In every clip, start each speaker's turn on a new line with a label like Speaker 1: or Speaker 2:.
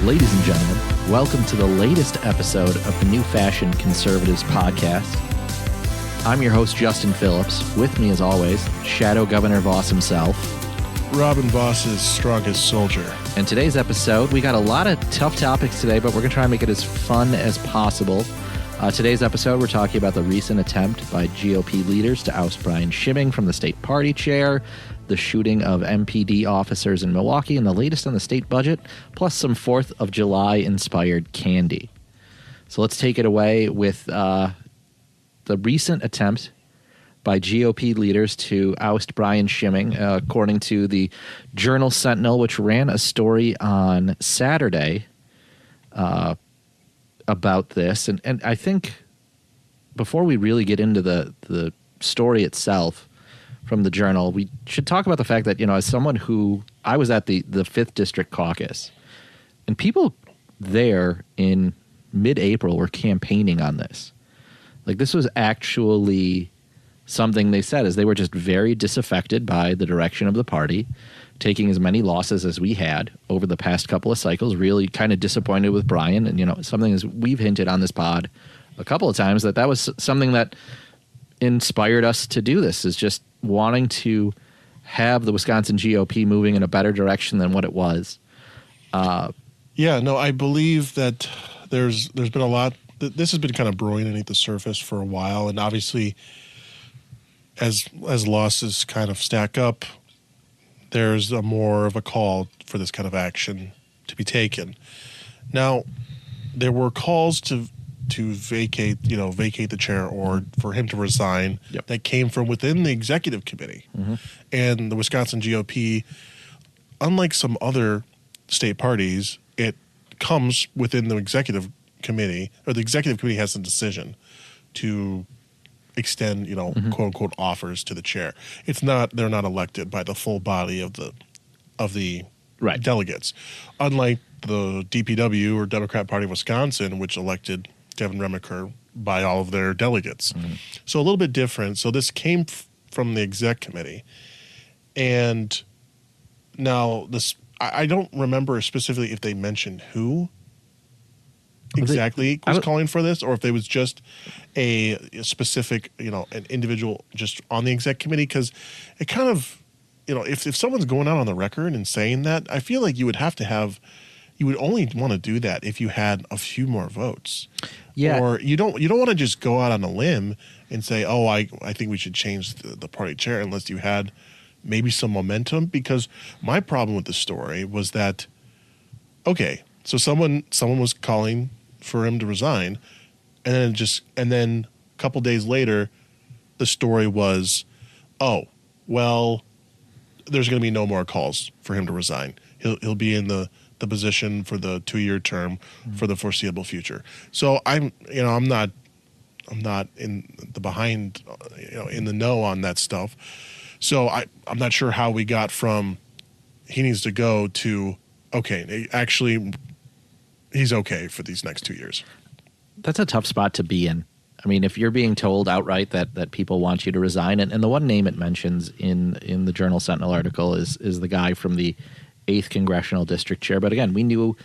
Speaker 1: Ladies and gentlemen, welcome to the latest episode of the New Fashion Conservatives podcast. I'm your host, Justin Phillips. With me, as always, Shadow Governor Voss himself.
Speaker 2: Robin Voss's strongest soldier.
Speaker 1: In today's episode, we got a lot of tough topics today, but we're going to try and make it as fun as possible. Today's episode, we're talking about the recent attempt by GOP leaders to oust Brian Schimming from the state party chair, the shooting of MPD officers in Milwaukee, and the latest on the state budget, plus some 4th of July-inspired candy. So let's take it away with the recent attempt by GOP leaders to oust Brian Schimming, according to the Journal-Sentinel, which ran a story on Saturday about this. And I think before we really get into the story itself from the Journal, we should talk about the fact that, as someone who, I was at the 5th District Caucus, and people there in mid-April were campaigning on this. Like, this was actually something they said, is they were just very disaffected by the direction of the party, taking as many losses as we had over the past couple of cycles, really kind of disappointed with Brian. And, something as we've hinted on this pod a couple of times, that was something that inspired us to do this, is just wanting to have the Wisconsin GOP moving in a better direction than what it was.
Speaker 2: I believe that there's been a lot. This has been kind of brewing underneath the surface for a while, and obviously, as losses kind of stack up, there's more of a call for this kind of action to be taken. Now, there were calls to vacate the chair or for him to resign.
Speaker 1: Yep.
Speaker 2: That came from within the executive committee. Mm-hmm. And the Wisconsin GOP, unlike some other state parties, it comes within the executive committee, or the executive committee has a decision to extend, mm-hmm. quote unquote offers to the chair. They're not elected by the full body of the
Speaker 1: right.
Speaker 2: delegates. Unlike the DPW or Democrat Party of Wisconsin, which elected Devin Remiker by all of their delegates. Mm-hmm. So a little bit different. So this came from the exec committee. And now this, I don't remember specifically if they mentioned who exactly was calling for this, or if it was just a specific, an individual just on the exec committee, because it kind of, if someone's going out on the record and saying that, I feel like you would only want to do that if you had a few more votes. Yeah. Or you don't want to just go out on a limb and say, oh, I think we should change the party chair unless you had maybe some momentum. Because my problem with the story was that, okay, so someone was calling for him to resign, and then a couple days later, the story was, oh, well, there's going to be no more calls for him to resign. He'll be in the position for the 2-year term for the foreseeable future. So I'm not in the behind, in the know on that stuff. So I'm not sure how we got from he needs to go to, okay, actually he's okay for these next 2 years.
Speaker 1: That's a tough spot to be in. I mean, if you're being told outright that people want you to resign, and the one name it mentions in the Journal-Sentinel article is the guy from the 8th Congressional District Chair. But again, we knew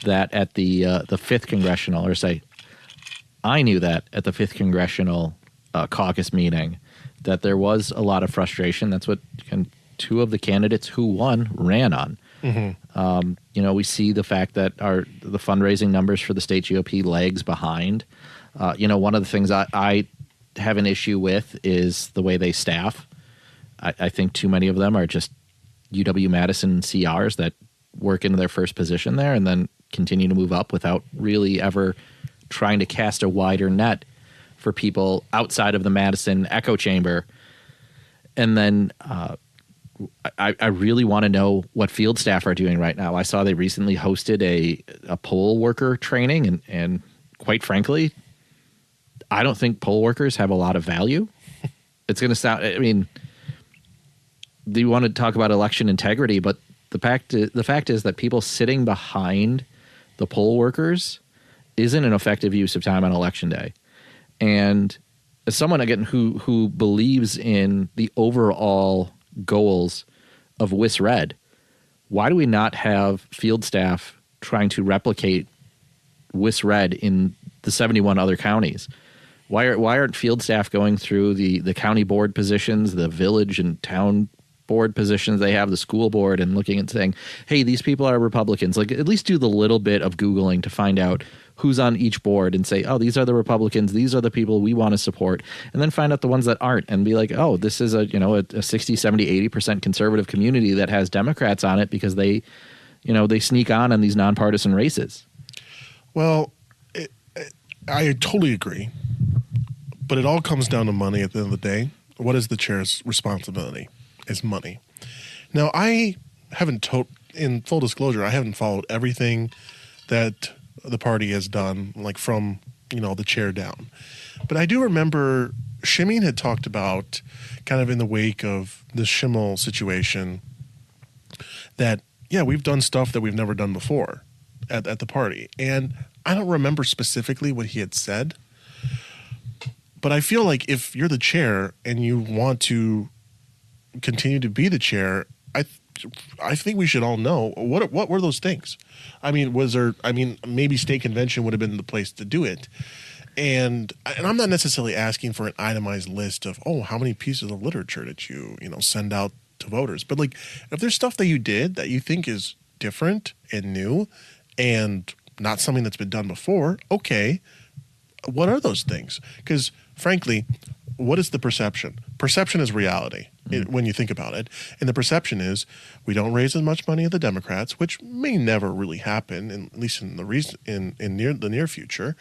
Speaker 1: that at the 5th Congressional, I knew that at the 5th Congressional caucus meeting, that there was a lot of frustration. That's what two of the candidates who won ran on. Mm-hmm. We see the fact that the fundraising numbers for the state GOP lags behind. One of the things I have an issue with is the way they staff. I think too many of them are just UW-Madison CRs that work into their first position there and then continue to move up without really ever trying to cast a wider net for people outside of the Madison echo chamber. And then I really want to know what field staff are doing right now. I saw they recently hosted a poll worker training, and quite frankly, I don't think poll workers have a lot of value. It's going to sound, do you want to talk about election integrity? But the fact is that people sitting behind the poll workers isn't an effective use of time on election day. And as someone, again, who believes in the overall goals of WisRed, why do we not have field staff trying to replicate WIS-Red in the 71 other counties? Why aren't field staff going through the county board positions, the village and town board positions they have, the school board, and looking and saying, hey, these people are Republicans? Like, at least do the little bit of Googling to find out who's on each board and say, oh, these are the Republicans, these are the people we want to support, and then find out the ones that aren't and be like, oh, this is a 60, 70, 80% conservative community that has Democrats on it because they sneak on these nonpartisan races.
Speaker 2: Well, I totally agree. But it all comes down to money at the end of the day. What is the chair's responsibility? Is money. Now, I haven't in full disclosure, I haven't followed everything that the party has done, like from, the chair down. But I do remember Schimming had talked about, kind of in the wake of the Schimmel situation, that, yeah, we've done stuff that we've never done before at the party. And I don't remember specifically what he had said. But I feel like if you're the chair and you want to continue to be the chair, I think we should all know what were those things. I mean, maybe state convention would have been the place to do it. And I'm not necessarily asking for an itemized list of, how many pieces of literature did you send out to voters. But like, if there's stuff that you did that you think is different and new and not something that's been done before, okay, what are those things? Because frankly, what is the perception? Perception is reality when you think about it. And the perception is we don't raise as much money as the Democrats, which may never really happen, at least in the near future,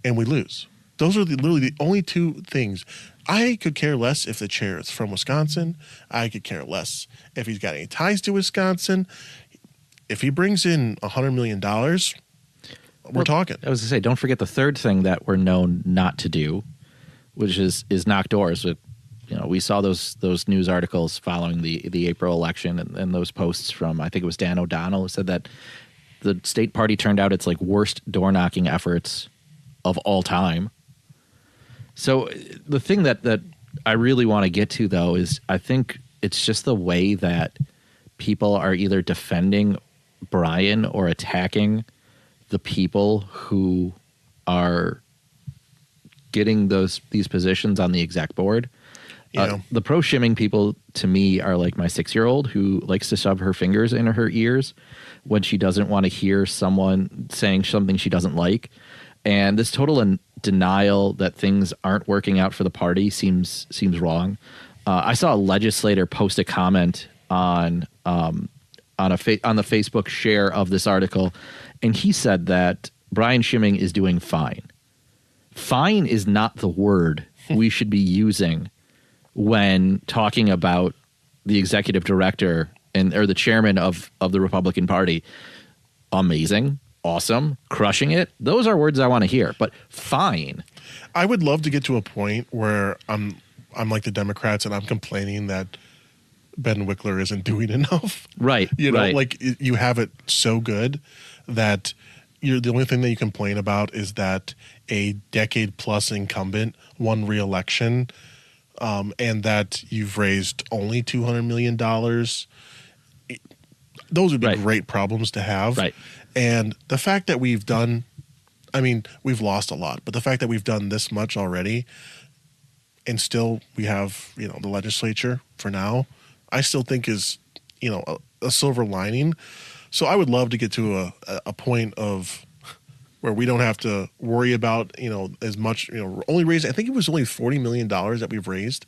Speaker 2: and we lose. Those are literally the only two things. I could care less if the chair is from Wisconsin. I could care less if he's got any ties to Wisconsin. If he brings in $100 million, we're talking. I was
Speaker 1: going to say, don't forget the third thing that we're known not to do, which is knock doors. We saw those news articles following the April election and those posts from, I think it was Dan O'Donnell, who said that the state party turned out its like worst door knocking efforts of all time. So the thing that I really want to get to, though, is I think it's just the way that people are either defending Brian or attacking the people who are getting these positions on the exec board. The pro Schimming people, to me, are like my 6-year-old who likes to shove her fingers in her ears when she doesn't want to hear someone saying something she doesn't like. And this total denial that things aren't working out for the party seems wrong. I saw a legislator post a comment on the Facebook share of this article, and he said that Brian Schimming is doing fine. Fine is not the word we should be using when talking about the executive director or the chairman of the Republican Party. Amazing, awesome, crushing it. Those are words I want to hear. But fine.
Speaker 2: I would love to get to a point where I'm like the Democrats and I'm complaining that Ben Wickler isn't doing enough.
Speaker 1: Right.
Speaker 2: Right. Like you have it so good that the only thing that you complain about is that a decade-plus incumbent won re-election, and that you've raised only $200 million. Those would be great problems to have.
Speaker 1: Right.
Speaker 2: And the fact that we've lost a lot, but the fact that we've done this much already and still we have, the legislature for now, I still think is, a silver lining. So I would love to get to a point of where we don't have to worry about, as much, only raising, I think it was only $40 million that we've raised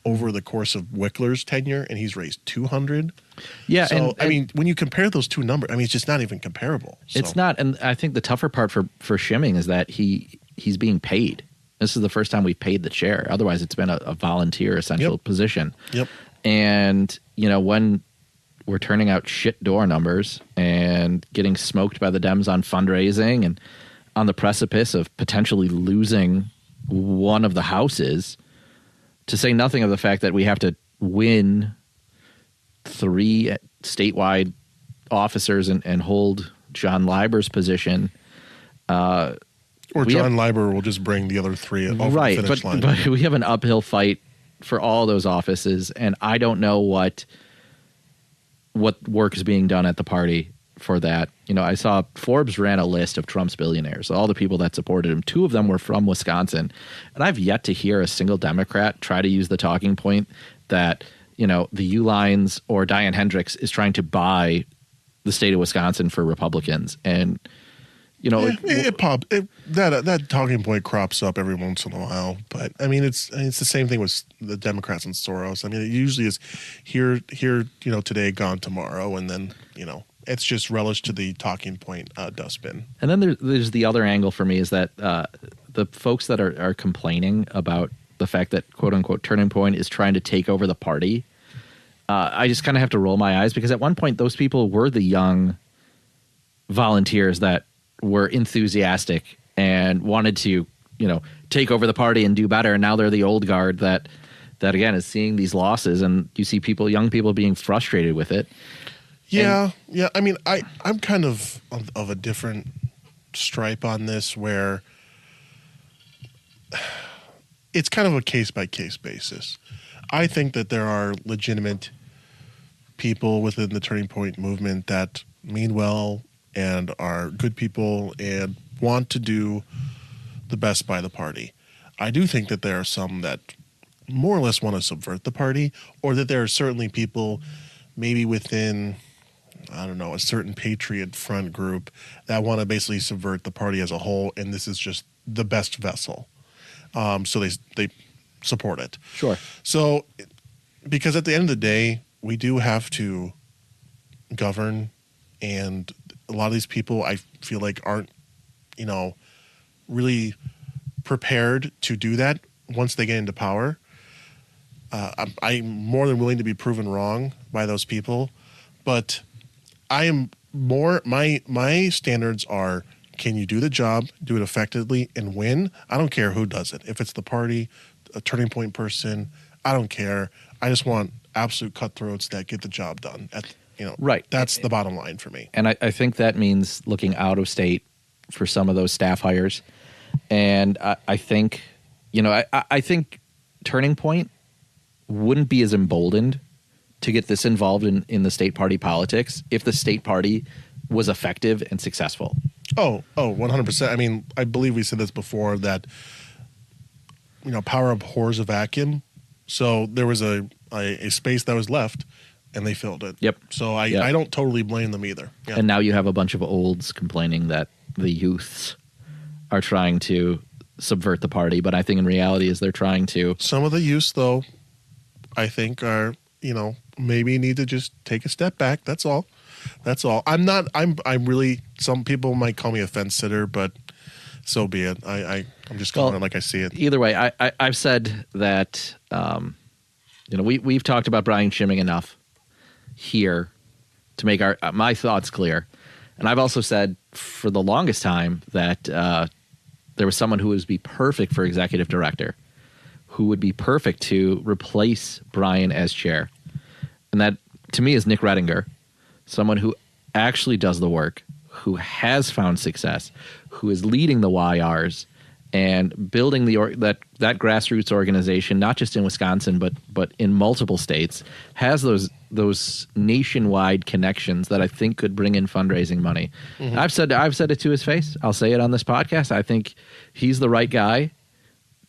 Speaker 2: over the course of Wickler's tenure, and he's raised 200.
Speaker 1: Yeah.
Speaker 2: So, when you compare those two numbers, it's just not even comparable. So.
Speaker 1: It's not. And I think the tougher part for Schimming is that he's being paid. This is the first time we've paid the chair. Otherwise, it's been a volunteer essential position.
Speaker 2: Yep.
Speaker 1: And, when we're turning out shit door numbers and getting smoked by the Dems on fundraising and on the precipice of potentially losing one of the houses, to say nothing of the fact that we have to win 3 statewide officers and hold John Leiber's position. Or
Speaker 2: John Leiber will just bring the other 3 over the finish line.
Speaker 1: But we have an uphill fight for all those offices, and I don't know what work is being done at the party for that. I saw Forbes ran a list of Trump's billionaires, all the people that supported him. 2 of them were from Wisconsin. And I've yet to hear a single Democrat try to use the talking point that, the Uihleins or Diane Hendricks is trying to buy the state of Wisconsin for Republicans. And,
Speaker 2: that talking point crops up every once in a while. But I mean, it's the same thing with the Democrats and Soros. I mean, it usually is here, today, gone tomorrow. And then, it's just relish to the talking point dustbin.
Speaker 1: And then there's the other angle for me is that the folks that are complaining about the fact that quote unquote turning point is trying to take over the party. I just kind of have to roll my eyes because at one point those people were the young volunteers that were enthusiastic and wanted to, take over the party and do better. And now they're the old guard that again is seeing these losses, and you see young people being frustrated with it.
Speaker 2: Yeah. I mean, I'm kind of a different stripe on this where it's kind of a case-by-case basis. I think that there are legitimate people within the Turning Point movement that mean well and are good people and want to do the best by the party. I do think that there are some that more or less want to subvert the party, or that there are certainly people maybe within, I don't know, a certain Patriot Front group that want to basically subvert the party as a whole, and this is just the best vessel. So they support it.
Speaker 1: Sure.
Speaker 2: So, because at the end of the day, we do have to govern, and a lot of these people I feel like aren't, really prepared to do that once they get into power. I'm more than willing to be proven wrong by those people, but I am more, my standards are, can you do the job, do it effectively, and win? I don't care who does it. If it's the party, a Turning Point person, I don't care. I just want absolute cutthroats that get the job done.
Speaker 1: Right.
Speaker 2: That's the bottom line for me.
Speaker 1: And I think that means looking out of state for some of those staff hires. And I think, I think Turning Point wouldn't be as emboldened to get this involved in the state party politics if the state party was effective and successful.
Speaker 2: Oh, 100%. I mean, I believe we said this before that, power abhors a vacuum. So there was a space that was left, and they filled it.
Speaker 1: Yep.
Speaker 2: So I don't totally blame them either. Yeah.
Speaker 1: And now you have a bunch of olds complaining that the youths are trying to subvert the party, but I think in reality is they're trying to.
Speaker 2: Some of the youths, though, I think are, maybe need to just take a step back. That's all. I'm really, some people might call me a fence sitter, but so be it. I'm just calling it like I see it.
Speaker 1: Either way, I've said that, we've talked about Brian Schimming enough here to make my thoughts clear. And I've also said for the longest time that there was someone who would be perfect for executive director, who would be perfect to replace Brian as chair. And that, to me, is Nick Rettinger, someone who actually does the work, who has found success, who is leading the YRs and building that grassroots organization, not just in Wisconsin, but in multiple states, has those nationwide connections that I think could bring in fundraising money. Mm-hmm. I've said it to his face. I'll say it on this podcast. I think he's the right guy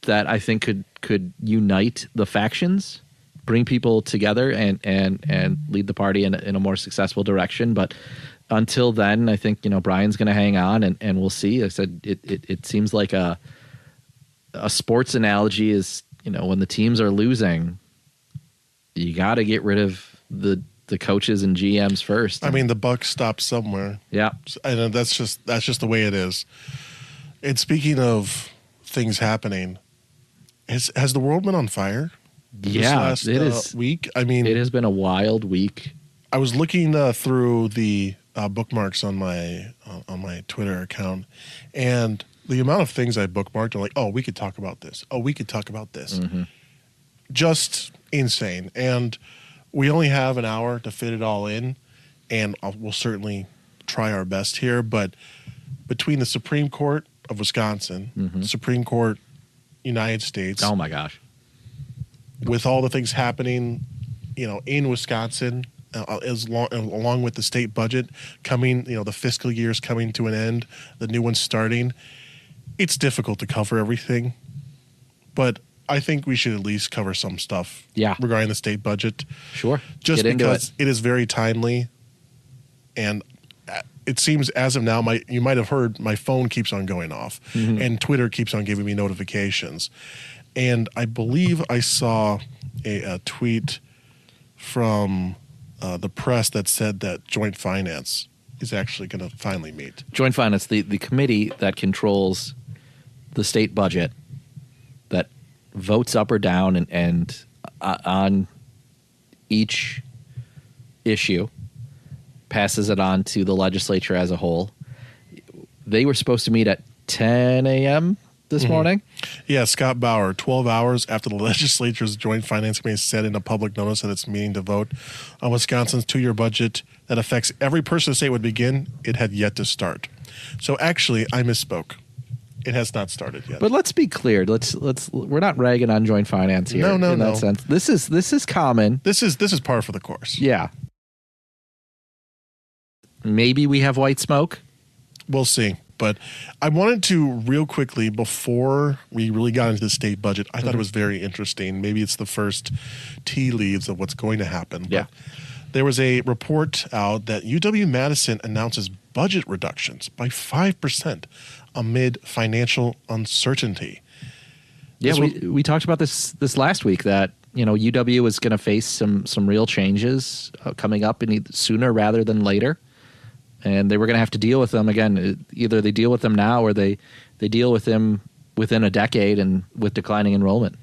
Speaker 1: that I think could unite the factions, bring people together, and lead the party in a more successful direction. But until then, I think Brian's going to hang on, and we'll see. I said it seems like a sports analogy is when the teams are losing, you got to get rid of the coaches and GMs first.
Speaker 2: I mean, the buck stops somewhere.
Speaker 1: Yeah,
Speaker 2: and that's just the way it is. And speaking of things happening, has the world been on fire?
Speaker 1: Yeah,
Speaker 2: this last week. I mean,
Speaker 1: it has been a wild week.
Speaker 2: I was looking through the bookmarks on my Twitter account, and the amount of things I bookmarked are like, oh, we could talk about this. Oh, we could talk about this. Mm-hmm. Just insane. And we only have an hour to fit it all in, and we'll certainly try our best here. But between the Supreme Court of Wisconsin, mm-hmm. Supreme Court United States.
Speaker 1: Oh my gosh.
Speaker 2: With all the things happening, in Wisconsin along with the state budget coming, the fiscal year's coming to an end, the new one's starting. It's difficult to cover everything, but I think we should at least cover some stuff regarding the state budget.
Speaker 1: Sure.
Speaker 2: Just because it is very timely, and it seems as of now, you might have heard my phone keeps on going off, and Twitter keeps on giving me notifications. And I believe I saw a tweet from the press that said that Joint Finance is actually going to finally meet.
Speaker 1: Joint Finance, the committee that controls the state budget, that votes up or down and on each issue, passes it on to the legislature as a whole. They were supposed to meet at 10 a.m. this morning.
Speaker 2: Yeah, Scott Bauer, 12 hours after the legislature's Joint Finance Committee said in a public notice that it's meeting to vote on Wisconsin's 2-year budget that affects every person in the state would begin, it had yet to start. So actually, I misspoke. It has not started yet.
Speaker 1: But let's be clear. We're not ragging on Joint Finance here.
Speaker 2: No.
Speaker 1: That sense. This is common.
Speaker 2: This is par for the course.
Speaker 1: Yeah. Maybe we have white smoke.
Speaker 2: We'll see. But I wanted to real quickly, before we really got into the state budget, I thought it was very interesting. Maybe it's the first tea leaves of what's going to happen. But there was a report out that UW-Madison announces budget reductions by 5% amid financial uncertainty.
Speaker 1: Yeah, we talked about this last week, that UW is going to face some real changes coming up sooner rather than later. And they were going to have to deal with them again. Either they deal with them now or they deal with them within a decade and with declining enrollment.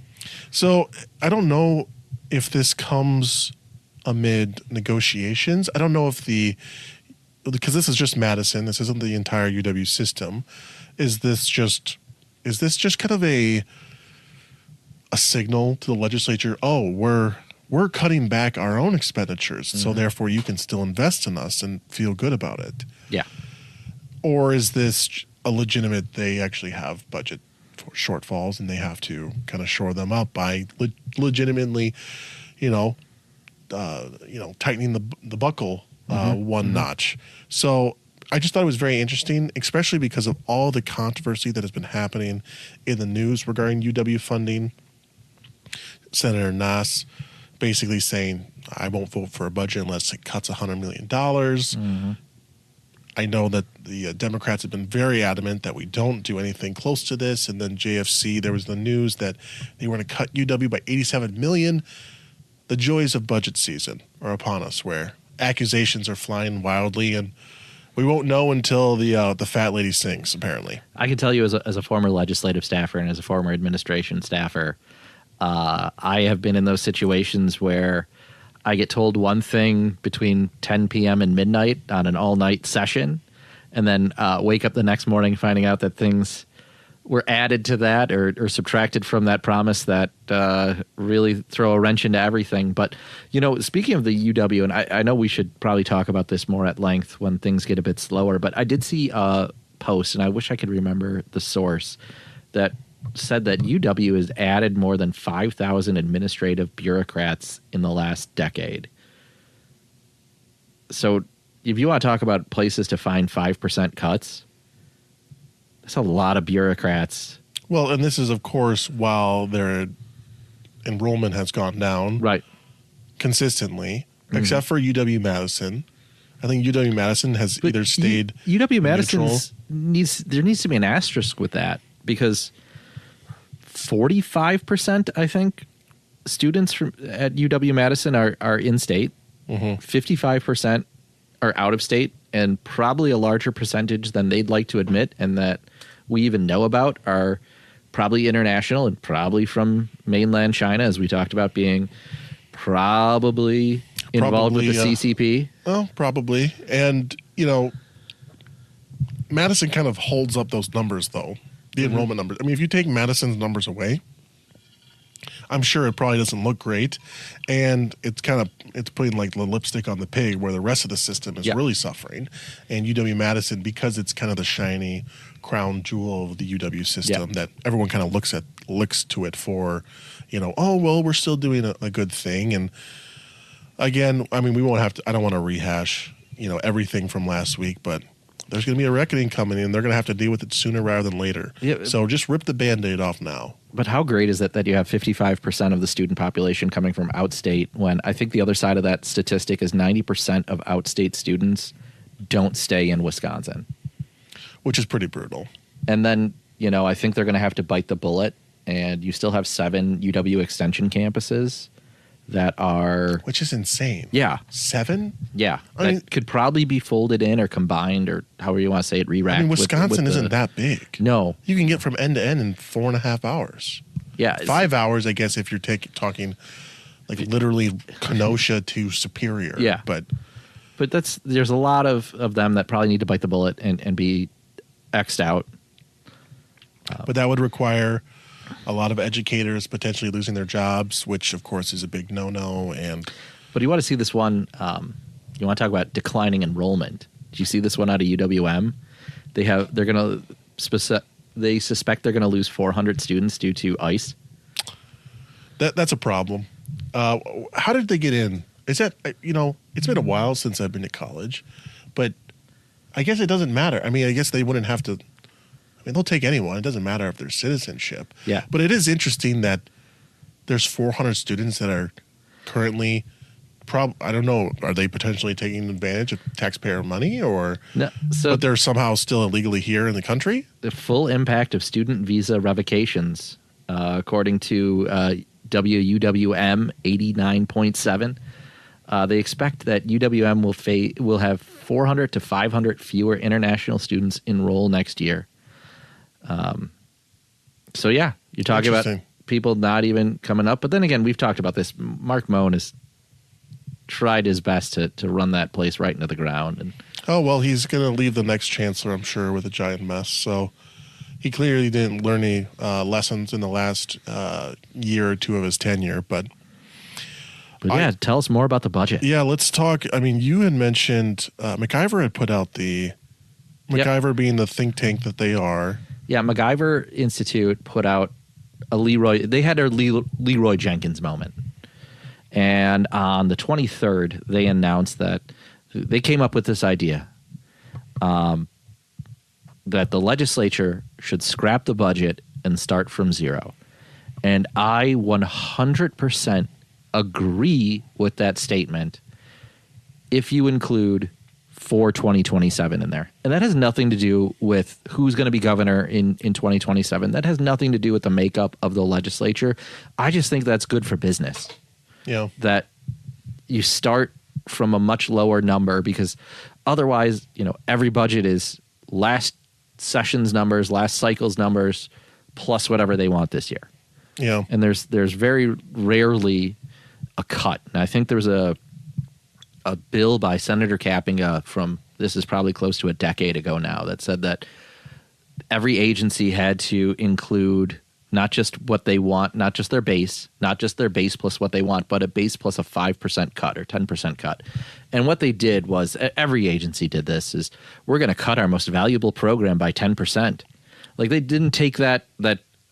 Speaker 1: So
Speaker 2: I don't know if this comes amid negotiations. I don't know if because this is just Madison. This isn't the entire UW system. Is this just kind of a signal to the legislature? Oh, we're cutting back our own expenditures, so therefore you can still invest in us and feel good about it.
Speaker 1: Yeah.
Speaker 2: Or is this a legitimate, they actually have budget for shortfalls and they have to kind of shore them up by legitimately, tightening the buckle one notch. So I just thought it was very interesting, especially because of all the controversy that has been happening in the news regarding UW funding. Senator Nass basically saying, I won't vote for a budget unless it cuts $100 million. I know that the Democrats have been very adamant that we don't do anything close to this. And then JFC, there was the news that they were going to cut UW by $87 million. The joys of budget season are upon us, where accusations are flying wildly, and we won't know until the fat lady sings, apparently.
Speaker 1: I can tell you as a former legislative staffer and as a former administration staffer, I have been in those situations where I get told one thing between 10 p.m. and midnight on an all-night session, and then wake up the next morning finding out that things were added to that or subtracted from that promise that really throw a wrench into everything. But, speaking of the UW, and I know we should probably talk about this more at length when things get a bit slower, but I did see a post, and I wish I could remember the source, that said that UW has added more than 5,000 administrative bureaucrats in the last decade. So if you want to talk about places to find 5% cuts, that's a lot of bureaucrats.
Speaker 2: Well, and this is, of course, while their enrollment has gone down consistently, except for UW-Madison. I think UW-Madison has either stayed
Speaker 1: UW-Madison there needs to be an asterisk with that, because 45%, I think, students at UW-Madison are in-state. 55% are out-of-state, and probably a larger percentage than they'd like to admit and that we even know about are probably international and probably from mainland China, as we talked about, being probably involved with the CCP.
Speaker 2: Well, probably. And, Madison kind of holds up those numbers, though. The enrollment numbers. I mean, if you take Madison's numbers away, I'm sure it probably doesn't look great, and it's putting like the lipstick on the pig, where the rest of the system is really suffering. And UW-Madison, because it's kind of the shiny crown jewel of the UW system that everyone kind of looks to it for, oh well, we're still doing a good thing. And again, I mean, we won't have to. I don't want to rehash, everything from last week, but there's going to be a reckoning coming in. They're going to have to deal with it sooner rather than later.
Speaker 1: Yeah.
Speaker 2: So just rip the Band-Aid off now.
Speaker 1: But how great is it that you have 55% of the student population coming from outstate, when I think the other side of that statistic is 90% of outstate students don't stay in Wisconsin.
Speaker 2: Which is pretty brutal.
Speaker 1: And then, I think they're going to have to bite the bullet, and you still have 7 UW Extension campuses that are...
Speaker 2: Which is insane.
Speaker 1: Yeah.
Speaker 2: 7?
Speaker 1: Yeah. That could probably be folded in or combined, or however you want to say it, re-racked.
Speaker 2: I mean, Wisconsin isn't that big.
Speaker 1: No.
Speaker 2: You can get from end to end in 4.5 hours.
Speaker 1: Yeah.
Speaker 2: 5 hours, I guess, if you're talking like literally Kenosha to Superior.
Speaker 1: Yeah.
Speaker 2: But
Speaker 1: there's a lot of them that probably need to bite the bullet and be X'd out.
Speaker 2: But that would require a lot of educators potentially losing their jobs, which of course is a big no-no.
Speaker 1: But you want to see this one? You want to talk about declining enrollment? Did you see this one out of UWM? They suspect they're going to lose 400 students due to ice.
Speaker 2: That's a problem. How did they get in? Is that it's been a while since I've been to college, but I guess it doesn't matter. I mean, I guess they wouldn't have to. They'll take anyone. It doesn't matter if there's citizenship.
Speaker 1: Yeah.
Speaker 2: But it is interesting that there's 400 students that are currently, I don't know, are they potentially taking advantage of taxpayer money, or
Speaker 1: no,
Speaker 2: but they're somehow still illegally here in the country?
Speaker 1: The full impact of student visa revocations, according to WUWM 89.7, they expect that UWM will have 400 to 500 fewer international students enroll next year. So yeah, you're talking about people not even coming up. But then again, we've talked about this. Mark Moan has tried his best to run that place right into the ground. And
Speaker 2: he's going to leave the next chancellor, I'm sure, with a giant mess. So he clearly didn't learn any lessons in the last year or two of his tenure. But
Speaker 1: yeah, tell us more about the budget.
Speaker 2: Yeah, let's talk. I mean, you had mentioned MacIver had put out MacIver being the think tank that they are.
Speaker 1: Yeah, MacIver Institute put out they had their Leroy Jenkins moment. And on the 23rd, they announced that they came up with this idea that the legislature should scrap the budget and start from zero. And I 100% agree with that statement if you include for 2027 in there. And that has nothing to do with who's going to be governor in 2027. That has nothing to do with the makeup of the legislature. I just think that's good for business.
Speaker 2: Yeah.
Speaker 1: That you start from a much lower number, because otherwise, every budget is last session's numbers, last cycle's numbers, plus whatever they want this year.
Speaker 2: Yeah.
Speaker 1: And there's very rarely a cut. And I think there was a bill by Senator Kappinga from, this is probably close to a decade ago now, that said that every agency had to include not just what they want, not just their base plus what they want, but a base plus a 5% cut or 10% cut. And what they did was, every agency did this, is we're going to cut our most valuable program by 10%. Like, they didn't take that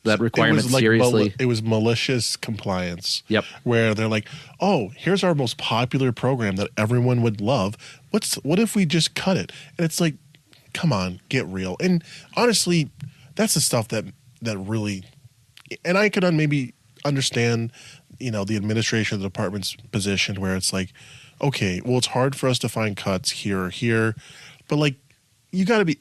Speaker 1: requirement seriously.
Speaker 2: It was malicious compliance.
Speaker 1: Yep.
Speaker 2: Where they're like, oh, here's our most popular program that everyone would love. What if we just cut it? And it's like, come on, get real. And honestly, that's the stuff that really, and I could maybe understand, the administration of the department's position, where it's like, okay, well, it's hard for us to find cuts here or here, but like,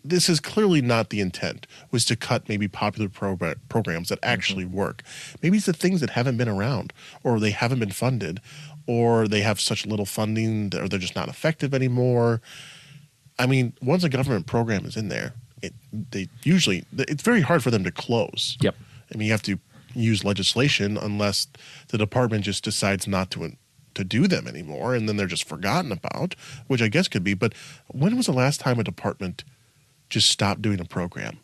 Speaker 2: this is clearly not the intent, was to cut maybe popular programs that actually work. Maybe it's the things that haven't been around, or they haven't been funded, or they have such little funding, or they're just not effective anymore. I mean, once a government program is in there, it's very hard for them to close.
Speaker 1: Yep.
Speaker 2: I mean, you have to use legislation unless the department just decides not to do them anymore, and then they're just forgotten about, which I guess could be. But when was the last time a department just stopped doing a program?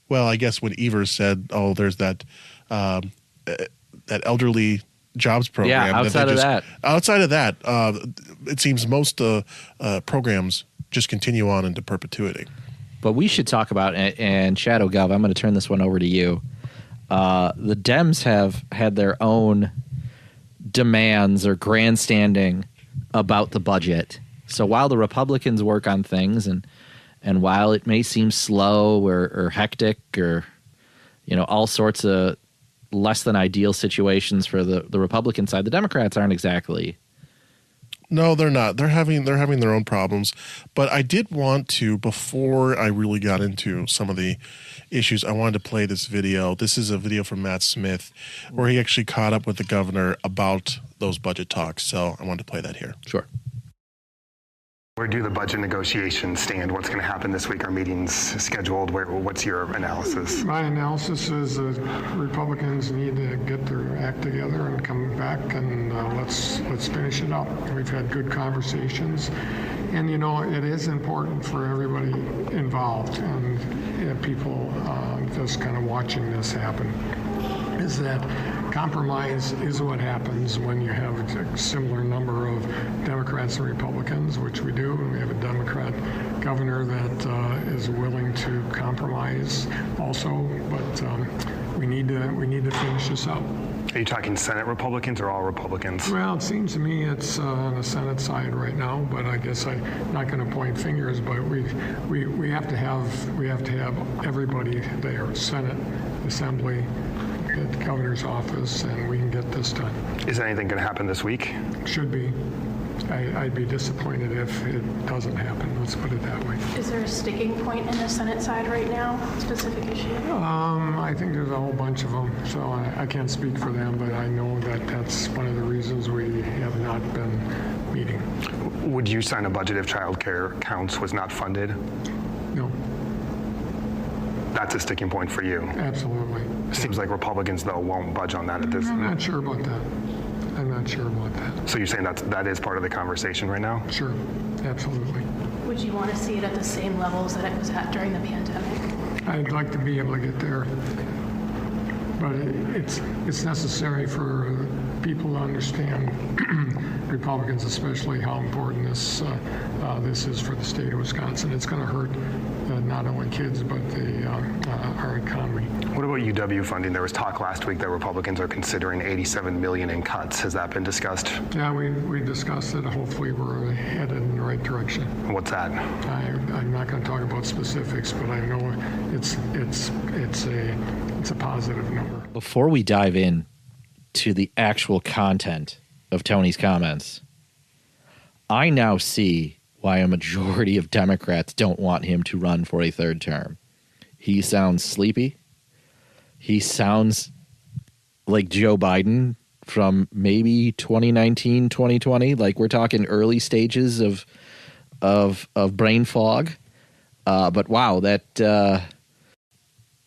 Speaker 2: Well, I guess when Evers said, oh, there's that elderly jobs program.
Speaker 1: Yeah, outside of that,
Speaker 2: it seems most programs just continue on into perpetuity.
Speaker 1: But we should talk about, and Shadow Gov, I'm going to turn this one over to you. The Dems have had their own demands or grandstanding about the budget. So while the Republicans work on things, and while it may seem slow or hectic or, all sorts of less than ideal situations for the Republican side, the Democrats aren't exactly.
Speaker 2: No, they're not. They're having their own problems. But I did want to, before I really got into some of the issues, I wanted to play this video. This is a video from Matt Smith where he actually caught up with the governor about those budget talks. So I wanted to play that here.
Speaker 1: Sure.
Speaker 3: Where do the budget negotiations stand? What's going to happen this week? Are meetings scheduled? What's your analysis?
Speaker 4: My analysis is that Republicans need to get their act together and come back, and let's finish it up. We've had good conversations, and it is important for everybody involved and people just kind of watching this happen. Is that compromise is what happens when you have a similar number of Democrats and Republicans, which we do, and we have a Democrat governor that is willing to compromise also, but we need to finish this out.
Speaker 3: Are you talking Senate Republicans or all Republicans?
Speaker 4: Well, it seems to me it's on the Senate side right now, but I guess I'm not going to point fingers, but we have to have everybody there, Senate, Assembly, the governor's office, and we can get this done.
Speaker 3: Is anything going to happen this week?
Speaker 4: Should be. I'd be disappointed if it doesn't happen. Let's put it that way.
Speaker 5: Is there a sticking point in the Senate side right now, specific issue?
Speaker 4: I think there's a whole bunch of them, so I can't speak for them, but I know that that's one of the reasons we have not been meeting.
Speaker 3: Would you sign a budget if child care counts was not funded?
Speaker 4: No.
Speaker 3: That's a sticking point for you.
Speaker 4: Absolutely.
Speaker 3: Seems like Republicans, though, won't budge on that at this.
Speaker 4: I'm not sure about that.
Speaker 3: So you're saying that is part of the conversation right now?
Speaker 4: Sure, absolutely.
Speaker 5: Would you want to see it at the same levels that it was at during the pandemic?
Speaker 4: I'd like to be able to get there, but it's necessary for people to understand, Republicans especially, how important this is for the state of Wisconsin. It's going to hurt not only kids but our economy.
Speaker 3: What about UW funding? There was talk last week that Republicans are considering $87 million in cuts. Has that been discussed?
Speaker 4: Yeah, we discussed it. Hopefully we're headed in the right direction.
Speaker 3: What's that?
Speaker 4: I'm not going to talk about specifics, but I know it's a positive number.
Speaker 1: Before we dive in to the actual content of Tony's comments, I now see why a majority of Democrats don't want him to run for a third term. He sounds sleepy. He sounds like Joe Biden from maybe 2019, 2020. Like we're talking early stages of brain fog. But wow, that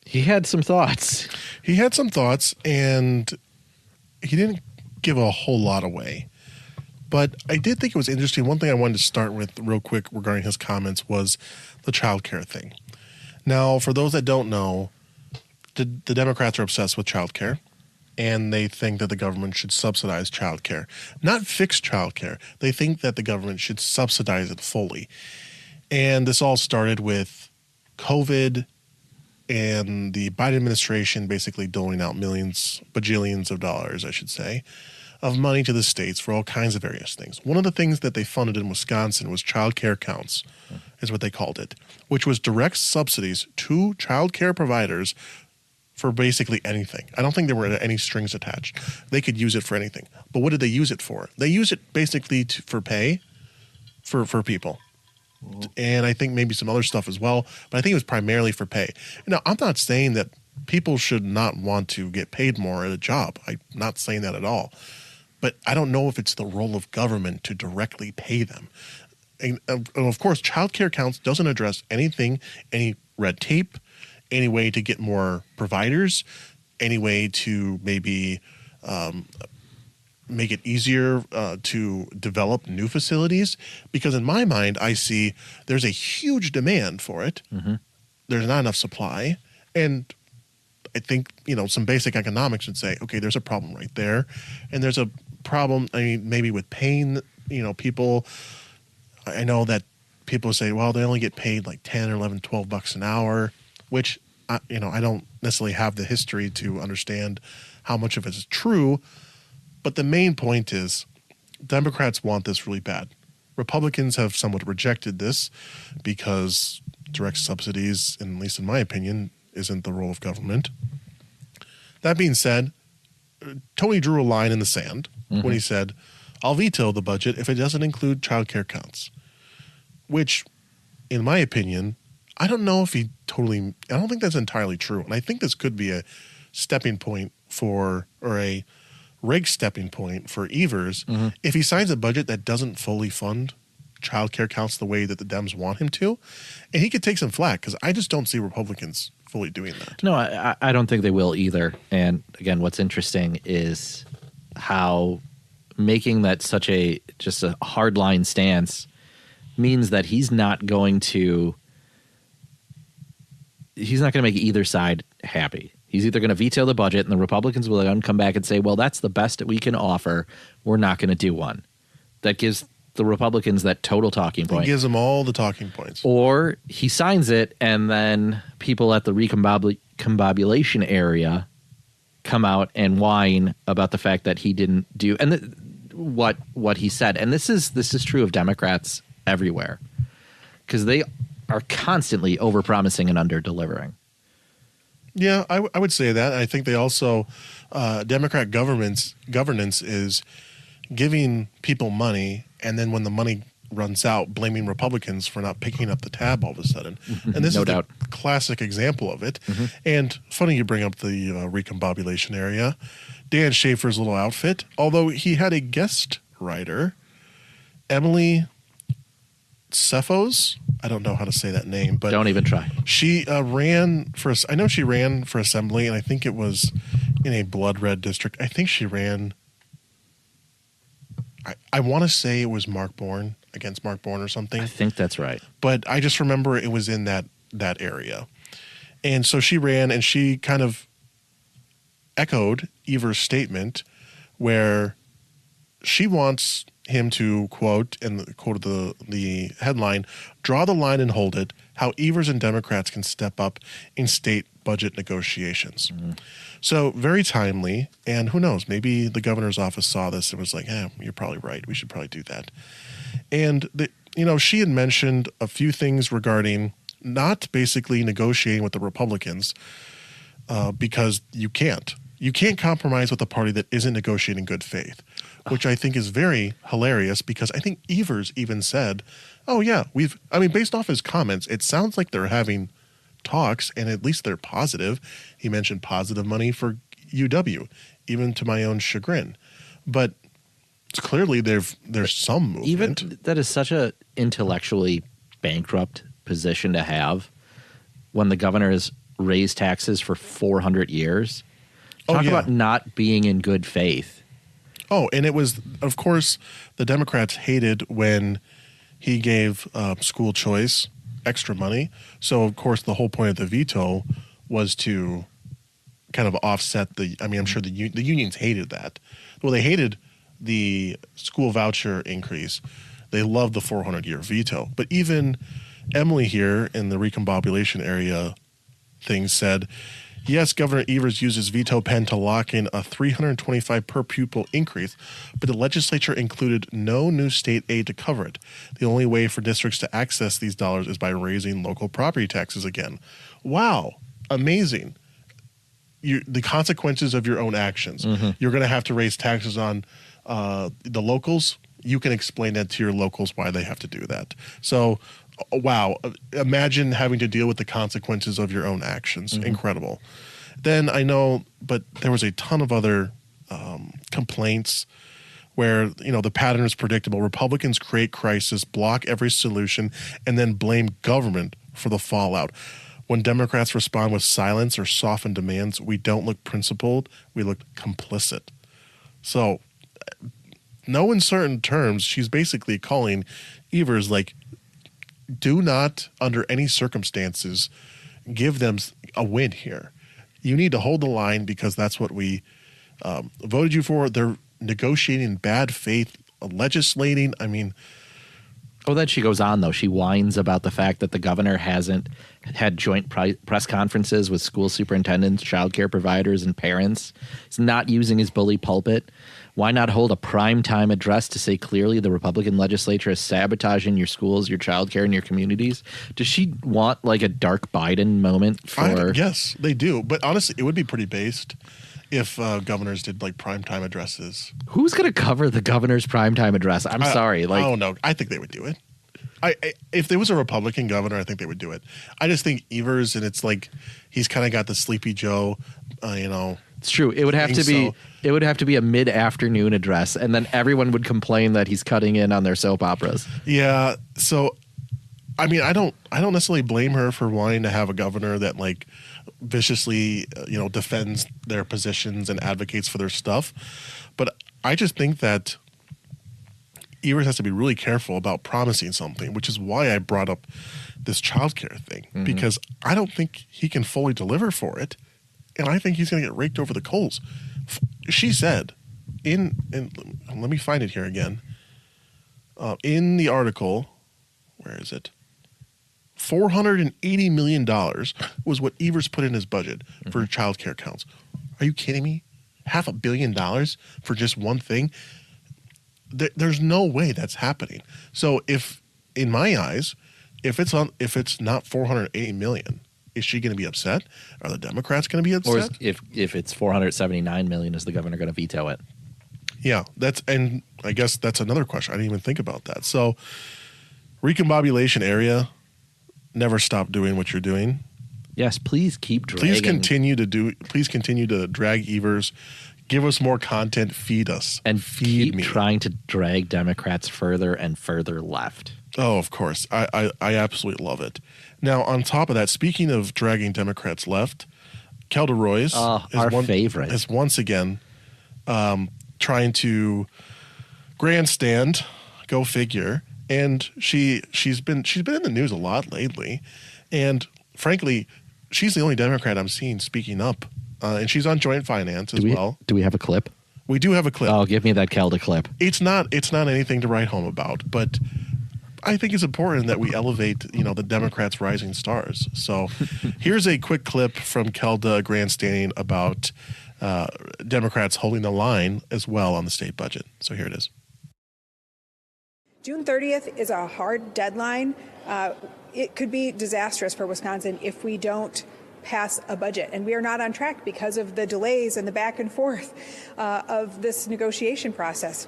Speaker 1: he had some thoughts.
Speaker 2: He had some thoughts, and he didn't give a whole lot away. But I did think it was interesting. One thing I wanted to start with real quick regarding his comments was the child care thing. Now, for those that don't know, the Democrats are obsessed with child care, and they think that the government should subsidize child care. Not fix child care. They think that the government should subsidize it fully. And this all started with COVID and the Biden administration basically doling out millions, bajillions of dollars, I should say, of money to the states for all kinds of various things. One of the things that they funded in Wisconsin was child care counts, is what they called it, which was direct subsidies to child care providers for basically anything. I don't think there were any strings attached. They could use it for anything. But what did they use it for? They use it basically for pay for people. And I think maybe some other stuff as well, but I think it was primarily for pay. Now, I'm not saying that people should not want to get paid more at a job. I'm not saying that at all. But I don't know if it's the role of government to directly pay them. And of course, child care counts doesn't address anything, any red tape, any way to get more providers, any way to maybe make it easier to develop new facilities. Because in my mind, I see there's a huge demand for it. Mm-hmm. There's not enough supply. And I think, some basic economics would say, okay, there's a problem right there. And there's a problem, maybe with paying, people. I know that people say, well, they only get paid like 10 or 11, 12 bucks an hour, which, I don't necessarily have the history to understand how much of it is true. But the main point is Democrats want this really bad. Republicans have somewhat rejected this because direct subsidies, at least in my opinion, isn't the role of government. That being said, Tony drew a line in the sand when he said, I'll veto the budget if it doesn't include child care counts, which, in my opinion, I don't think that's entirely true. And I think this could be a stepping point or a rig stepping point for Evers if he signs a budget that doesn't fully fund child care counts the way that the Dems want him to. And he could take some flack because I just don't see Republicans fully doing that.
Speaker 1: No, I don't think they will either. And again, what's interesting is how making that just a hardline stance means that he's not going to make either side happy. He's either going to veto the budget and the Republicans will then come back and say, well, that's the best that we can offer. We're not going to do one. That gives the Republicans that total talking point.
Speaker 2: It gives them all the talking points.
Speaker 1: Or he signs it and then people at the recombobulation area come out and whine about the fact that he didn't do what he said. And this is true of Democrats everywhere because they are constantly overpromising and under-delivering.
Speaker 2: Yeah, I would say that. I think they also Democrat governance is giving people money, and then when the money runs out, blaming Republicans for not picking up the tab all of a sudden. And this is a classic example of it. And funny you bring up the recombobulation area. Dan Schaefer's little outfit, although he had a guest writer, Emily Cephos. I don't know how to say that name, but
Speaker 1: don't even try.
Speaker 2: She I know she ran for assembly, and I think it was in a blood red district. I think she ran. I want to say it was against Mark Bourne or something.
Speaker 1: I think that's right.
Speaker 2: But I just remember it was in that area. And so she ran, and she kind of echoed Evers' statement where she wants him to quote, and quoted the headline, draw the line and hold it, how Evers and Democrats can step up in state budget negotiations. So very timely, and who knows, maybe the governor's office saw this and was like, you're probably right. We should probably do that. And, she had mentioned a few things regarding not basically negotiating with the Republicans because you can't. You can't compromise with a party that isn't negotiating good faith, which I think is very hilarious because I think Evers even said, based off his comments, it sounds like they're having talks and at least they're positive. He mentioned positive money for UW, even to my own chagrin. But clearly there's some movement.
Speaker 1: Even that is such a intellectually bankrupt position to have when the governor has raised taxes for 400 years. Talk about not being in good faith.
Speaker 2: Oh, and it was, of course, the Democrats hated when he gave school choice extra money. So, of course, the whole point of the veto was to kind of offset I'm sure the unions hated that. Well, they hated the school voucher increase. They loved the 400-year veto. But even Emily here in the recombobulation area thing said, yes, Governor Evers used his veto pen to lock in a $325 per pupil increase, but the legislature included no new state aid to cover it. The only way for districts to access these dollars is by raising local property taxes again. Wow, amazing. The consequences of your own actions. You're going to have to raise taxes on the locals. You can explain that to your locals why they have to do that. So, wow, imagine having to deal with the consequences of your own actions. Incredible. Then I know, but there was a ton of other complaints where, the pattern is predictable. Republicans create crisis, block every solution, and then blame government for the fallout. When Democrats respond with silence or softened demands, we don't look principled, we look complicit. So, no uncertain terms, she's basically calling Evers do not, under any circumstances, give them a win here. You need to hold the line because that's what we voted you for. They're negotiating in bad faith, legislating.
Speaker 1: Then she goes on, though. She whines about the fact that the governor hasn't had joint press conferences with school superintendents, child care providers, and parents. He's not using his bully pulpit. Why not hold a primetime address to say clearly the Republican legislature is sabotaging your schools, your childcare, and your communities? Does she want like a dark Biden moment for?
Speaker 2: Yes, they do. But honestly, it would be pretty based if governors did like primetime addresses.
Speaker 1: Who's going to cover the governor's primetime address? I'm sorry. Like,
Speaker 2: I don't know. I think they would do it. If there was a Republican governor, I think they would do it. I just think Evers, and it's like he's kind of got the Sleepy Joe,
Speaker 1: It's true. It would have to be. It would have to be a mid-afternoon address, and then everyone would complain that he's cutting in on their soap operas.
Speaker 2: Yeah. So, I mean, I don't necessarily blame her for wanting to have a governor that like viciously, defends their positions and advocates for their stuff. But I just think that Evers has to be really careful about promising something, which is why I brought up this childcare thing, because I don't think he can fully deliver for it. And I think he's going to get raked over the coals. She said, let me find it here again. In the article, where is it? $480 million was what Evers put in his budget for child care counts. Are you kidding me? $500 million for just one thing? There's no way that's happening. So in my eyes, if it's not $480 million, is she going to be upset? Are the Democrats going to be upset?
Speaker 1: Or if it's $479 million, is the governor going to veto it?
Speaker 2: Yeah, and I guess that's another question. I didn't even think about that. So, recombobulation area, never stop doing what you're doing.
Speaker 1: Yes, please keep dragging.
Speaker 2: Please continue to drag Evers. Give us more content. Feed us.
Speaker 1: And
Speaker 2: feed
Speaker 1: keep
Speaker 2: me.
Speaker 1: Trying to drag Democrats further and further left.
Speaker 2: Oh, of course. I absolutely love it. Now, on top of that, speaking of dragging Democrats left, Kelda Roys
Speaker 1: favorite
Speaker 2: is once again trying to grandstand, go figure, and she's been in the news a lot lately, and frankly, she's the only Democrat I'm seeing speaking up, and she's on Joint Finance as well.
Speaker 1: Do we have a clip?
Speaker 2: We do have a clip.
Speaker 1: Oh, give me that Kelda clip.
Speaker 2: It's not anything to write home about, but I think it's important that we elevate, the Democrats' rising stars. So here's a quick clip from Kelda grandstanding about Democrats holding the line as well on the state budget. So here it is.
Speaker 6: June 30th is a hard deadline. It could be disastrous for Wisconsin if we don't pass a budget. And we are not on track because of the delays and the back and forth of this negotiation process.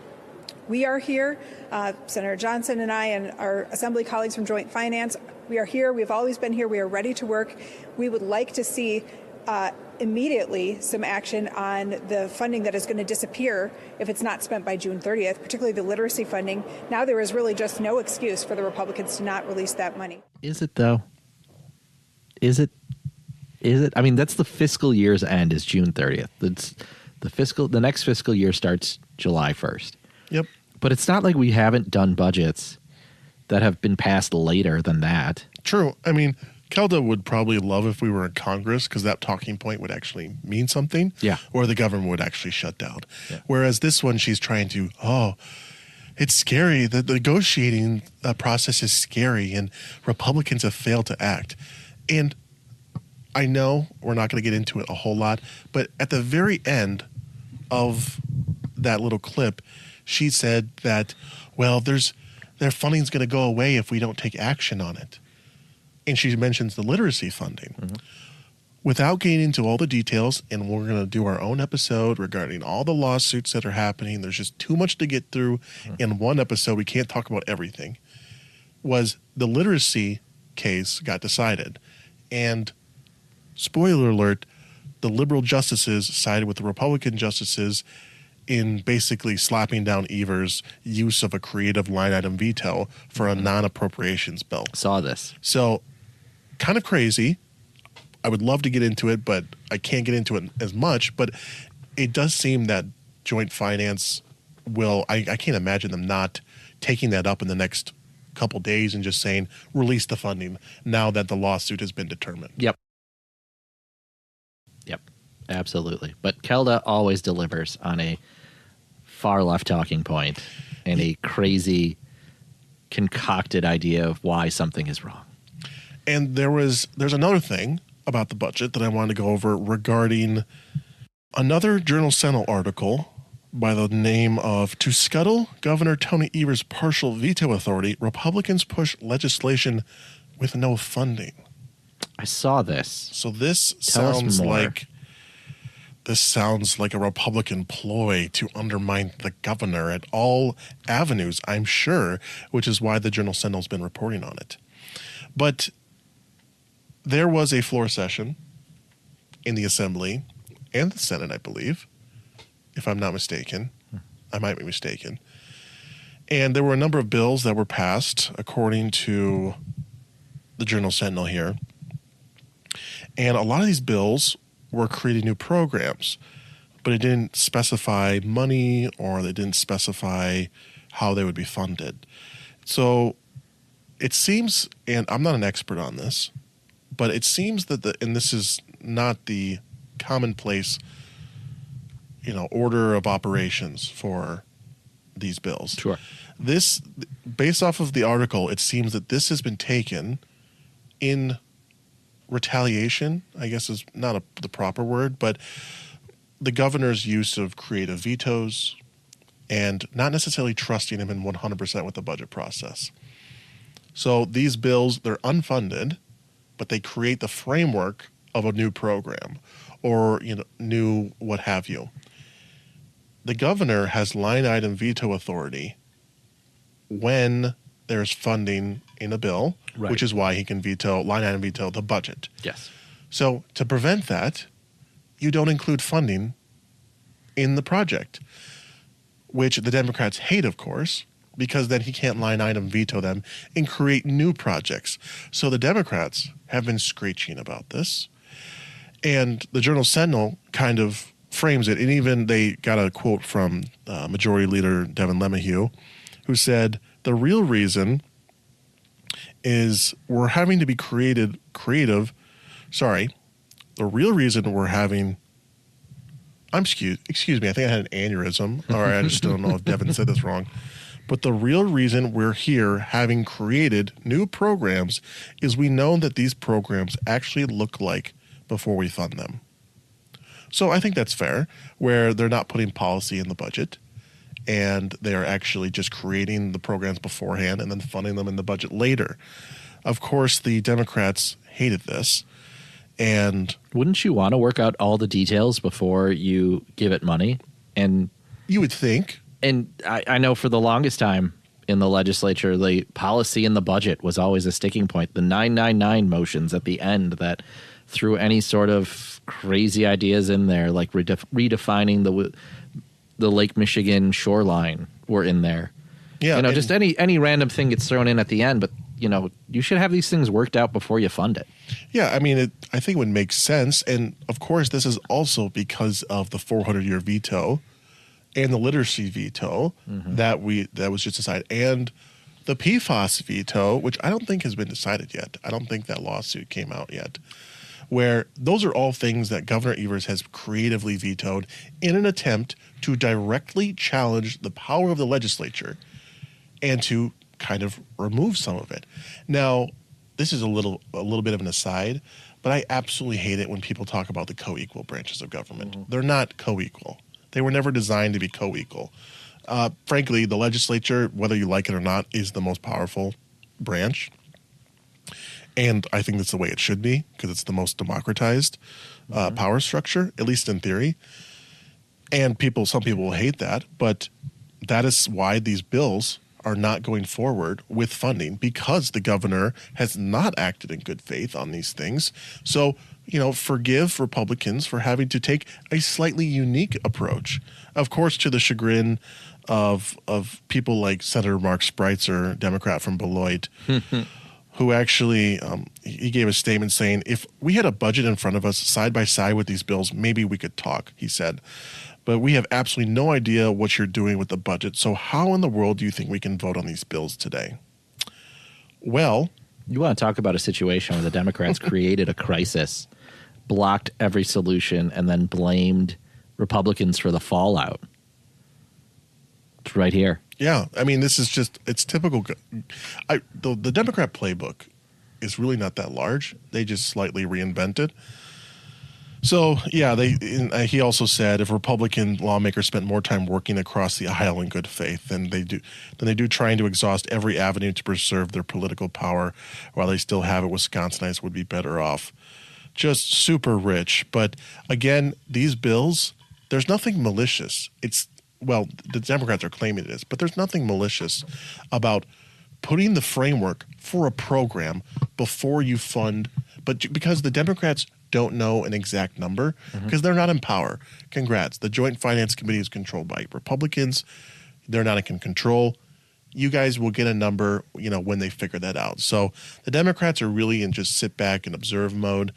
Speaker 6: We are here, Senator Johnson and I and our Assembly colleagues from Joint Finance, we are here. We've always been here. We are ready to work. We would like to see immediately some action on the funding that is going to disappear if it's not spent by June 30th, particularly the literacy funding. Now there is really just no excuse for the Republicans to not release that money.
Speaker 1: Is it, though? Is it? I mean, that's the fiscal year's end is June 30th. It's the next fiscal year starts July 1st.
Speaker 2: Yep.
Speaker 1: But it's not like we haven't done budgets that have been passed later than that.
Speaker 2: True. I mean, Kelda would probably love if we were in Congress because that talking point would actually mean something.
Speaker 1: Yeah.
Speaker 2: Or the government would actually shut down.
Speaker 1: Yeah.
Speaker 2: Whereas this one, she's trying to, it's scary. The negotiating process is scary and Republicans have failed to act. And I know we're not going to get into it a whole lot, but at the very end of that little clip, she said that, well, their funding's going to go away if we don't take action on it. And she mentions the literacy funding. Mm-hmm. Without getting into all the details, and we're going to do our own episode regarding all the lawsuits that are happening, there's just too much to get through in one episode. We can't talk about everything. Was the literacy case got decided. And spoiler alert, the liberal justices sided with the Republican justices in basically slapping down Evers' use of a creative line item veto for a non-appropriations bill.
Speaker 1: Saw this.
Speaker 2: So kind of crazy. I would love to get into it, but I can't get into it as much. But it does seem that Joint Finance will, I can't imagine them not taking that up in the next couple days and just saying, release the funding now that the lawsuit has been determined.
Speaker 1: Yep. Absolutely. But Kelda always delivers on a far left talking point and a crazy concocted idea of why something is wrong.
Speaker 2: And there's another thing about the budget that I wanted to go over regarding another Journal Sentinel article by the name of To Scuttle Governor Tony Evers' Partial Veto Authority, Republicans push legislation with no funding.
Speaker 1: I saw this.
Speaker 2: So this
Speaker 1: Tell us
Speaker 2: sounds
Speaker 1: more.
Speaker 2: like a Republican ploy to undermine the governor at all avenues, I'm sure, which is why the Journal Sentinel's been reporting on it. But there was a floor session in the Assembly and the Senate, I believe, if I'm not mistaken. I might be mistaken. And there were a number of bills that were passed, according to the Journal Sentinel here. And a lot of these bills were creating new programs, but it didn't specify money or they didn't specify how they would be funded. So it seems, and I'm not an expert on this, but it seems that and this is not the commonplace, order of operations for these bills.
Speaker 1: Sure.
Speaker 2: This, based off of the article, it seems that this has been taken in retaliation, I guess is not the proper word, but the governor's use of creative vetoes and not necessarily trusting him in 100% with the budget process. So these bills, they're unfunded, but they create the framework of a new program or new what have you. The governor has line item veto authority when there's funding in a bill,
Speaker 1: right,
Speaker 2: which is why he can line item veto the budget.
Speaker 1: Yes.
Speaker 2: So to prevent that, you don't include funding in the project, which the Democrats hate, of course, because then he can't line item veto them and create new projects. So the Democrats have been screeching about this. And the Journal Sentinel kind of frames it. And even they got a quote from Majority Leader Devin LeMahieu, who said, the real reason is we're having to be creative. Sorry. The real reason we're having, excuse me, I think I had an aneurysm, or I just don't know if Devin said this wrong. But the real reason we're here having created new programs is we know that these programs actually look like before we fund them. So I think that's fair, where they're not putting policy in the budget and they are actually just creating the programs beforehand and then funding them in the budget later. Of course, the Democrats hated this. And
Speaker 1: wouldn't you want to work out all the details before you give it money? And
Speaker 2: you would think.
Speaker 1: And I know for the longest time in the legislature, the policy in the budget was always a sticking point. The 999 motions at the end that threw any sort of crazy ideas in there, like redefining the Lake Michigan shoreline, were in there.
Speaker 2: Yeah,
Speaker 1: just any random thing gets thrown in at the end, but you should have these things worked out before you fund it.
Speaker 2: Yeah, I mean, I think it would make sense, and of course, this is also because of the 400-year veto and the literacy veto that was just decided, and the PFAS veto, which I don't think has been decided yet. I don't think that lawsuit came out yet. Where those are all things that Governor Evers has creatively vetoed in an attempt to directly challenge the power of the legislature and to kind of remove some of it. Now, this is a little bit of an aside, but I absolutely hate it when people talk about the co-equal branches of government. They're not co-equal. They were never designed to be co-equal. Frankly, the legislature, whether you like it or not, is the most powerful branch. And I think that's the way it should be because it's the most democratized power structure, at least in theory. And some people will hate that, but that is why these bills are not going forward with funding, because the governor has not acted in good faith on these things. So, forgive Republicans for having to take a slightly unique approach. Of course, to the chagrin of people like Senator Mark Spreitzer, Democrat from Beloit, who actually he gave a statement saying, if we had a budget in front of us side by side with these bills, maybe we could talk, he said. But we have absolutely no idea what you're doing with the budget. So how in the world do you think we can vote on these bills today? Well,
Speaker 1: you want to talk about a situation where the Democrats created a crisis, blocked every solution, and then blamed Republicans for the fallout. It's right here.
Speaker 2: Yeah, I mean, this is it's typical. The Democrat playbook is really not that large. They just slightly reinvent it. So, yeah, he also said if Republican lawmakers spent more time working across the aisle in good faith than they do trying to exhaust every avenue to preserve their political power while they still have it, Wisconsinites would be better off. Just super rich. But again, these bills, there's nothing malicious. Well, the Democrats are claiming it is, but there's nothing malicious about putting the framework for a program before you fund. But because the Democrats don't know an exact number, because they're not in power. Congrats. The Joint Finance Committee is controlled by Republicans. They're not in control. You guys will get a number, when they figure that out. So the Democrats are really in just sit back and observe mode.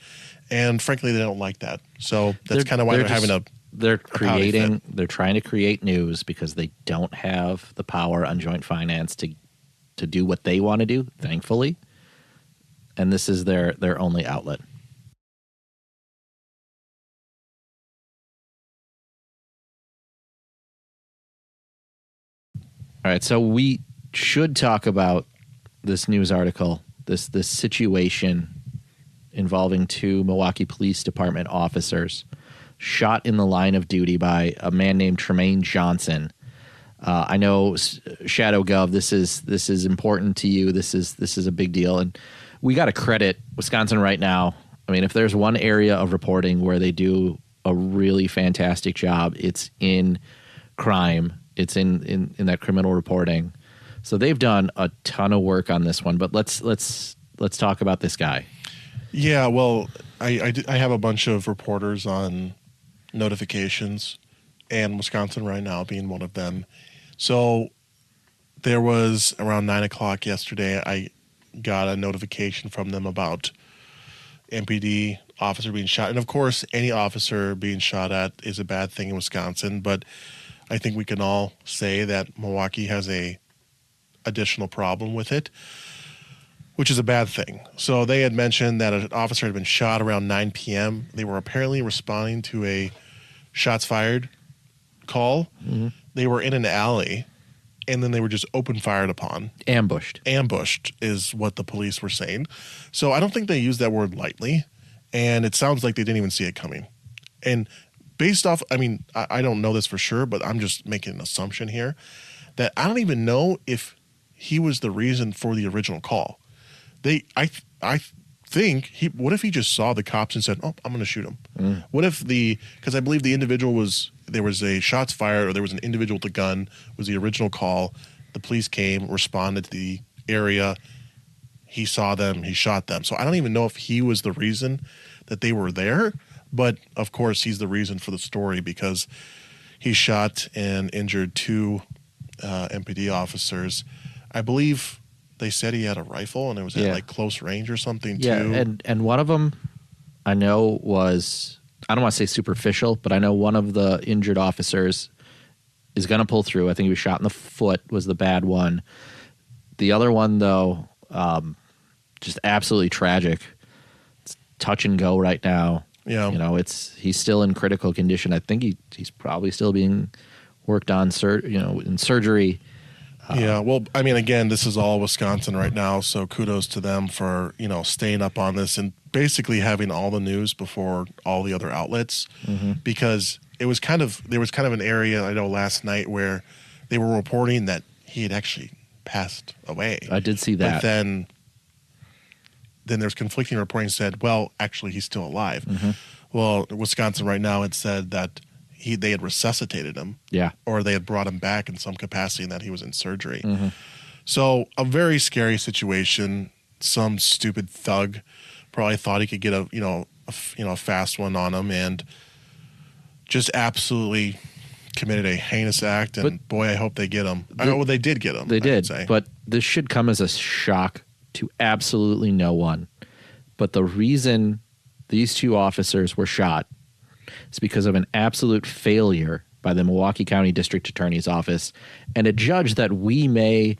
Speaker 2: And frankly, they don't like that. So that's kind of why they're trying to create news because they don't have the power on Joint Finance to do what they want to do, thankfully. And this is their only outlet. All right, so we should talk about this news article, this situation involving 2 Milwaukee Police Department officers shot in the line of duty by a man named Tremaine Johnson. I know, Shadow Gov, this is important to you. This is a big deal, and we got to credit Wisconsin right now. I mean, if there's one area of reporting where they do a really fantastic job, it's in crime. It's in that criminal reporting. So they've done a ton of work on this one. But let's talk about this guy. Yeah, well, I have a bunch of reporters on notifications, and Wisconsin right now being one of them. So there was around 9 o'clock yesterday, I got a notification from them about MPD officer being shot. And of course, any officer being shot at is a bad thing in Wisconsin, but I think we can all say that Milwaukee has a additional problem with it, which is a bad thing. So they had mentioned that an officer had been shot around 9 p.m. They were apparently responding to a shots fired call. Mm-hmm. They were in an alley, and then they were just open fired upon.
Speaker 1: Ambushed.
Speaker 2: Ambushed is what the police were saying. So I don't think they used that word lightly, and it sounds like they didn't even see it coming. And based off, I don't know this for sure, but I'm just making an assumption here that I don't even know if he was the reason for the original call. I think what if he just saw the cops and said, "Oh, I'm going to shoot him." Mm. What if because I believe the individual there was a shots fired, or there was an individual with a gun was the original call. The police came, responded to the area. He saw them, he shot them. So I don't even know if he was the reason that they were there. But, of course, he's the reason for the story because he shot and injured 2 MPD officers. I believe they said he had a rifle and it was at close range or something too.
Speaker 1: Yeah, and one of them I know was, I don't want to say superficial, but I know one of the injured officers is going to pull through. I think he was shot in the foot was the bad one. The other one, though, just absolutely tragic. It's touch and go right now.
Speaker 2: Yeah,
Speaker 1: he's still in critical condition. I think he's probably still being worked on, in surgery.
Speaker 2: Yeah, well, again, this is all Wisconsin right now, so kudos to them for staying up on this and basically having all the news before all the other outlets, because there was kind of an area I know last night where they were reporting that he had actually passed away.
Speaker 1: I did see that,
Speaker 2: but then there's conflicting reporting said, well, actually, he's still alive. Mm-hmm. Well, Wisconsin right now had said that they had resuscitated him.
Speaker 1: Yeah.
Speaker 2: Or they had brought him back in some capacity and that he was in surgery. Mm-hmm. So a very scary situation. Some stupid thug probably thought he could get a fast one on him and just absolutely committed a heinous act. And boy, I hope they get him. They did get him.
Speaker 1: They did. But this should come as a shock to absolutely no one. But the reason these 2 officers were shot is because of an absolute failure by the Milwaukee County District Attorney's Office and a judge that we may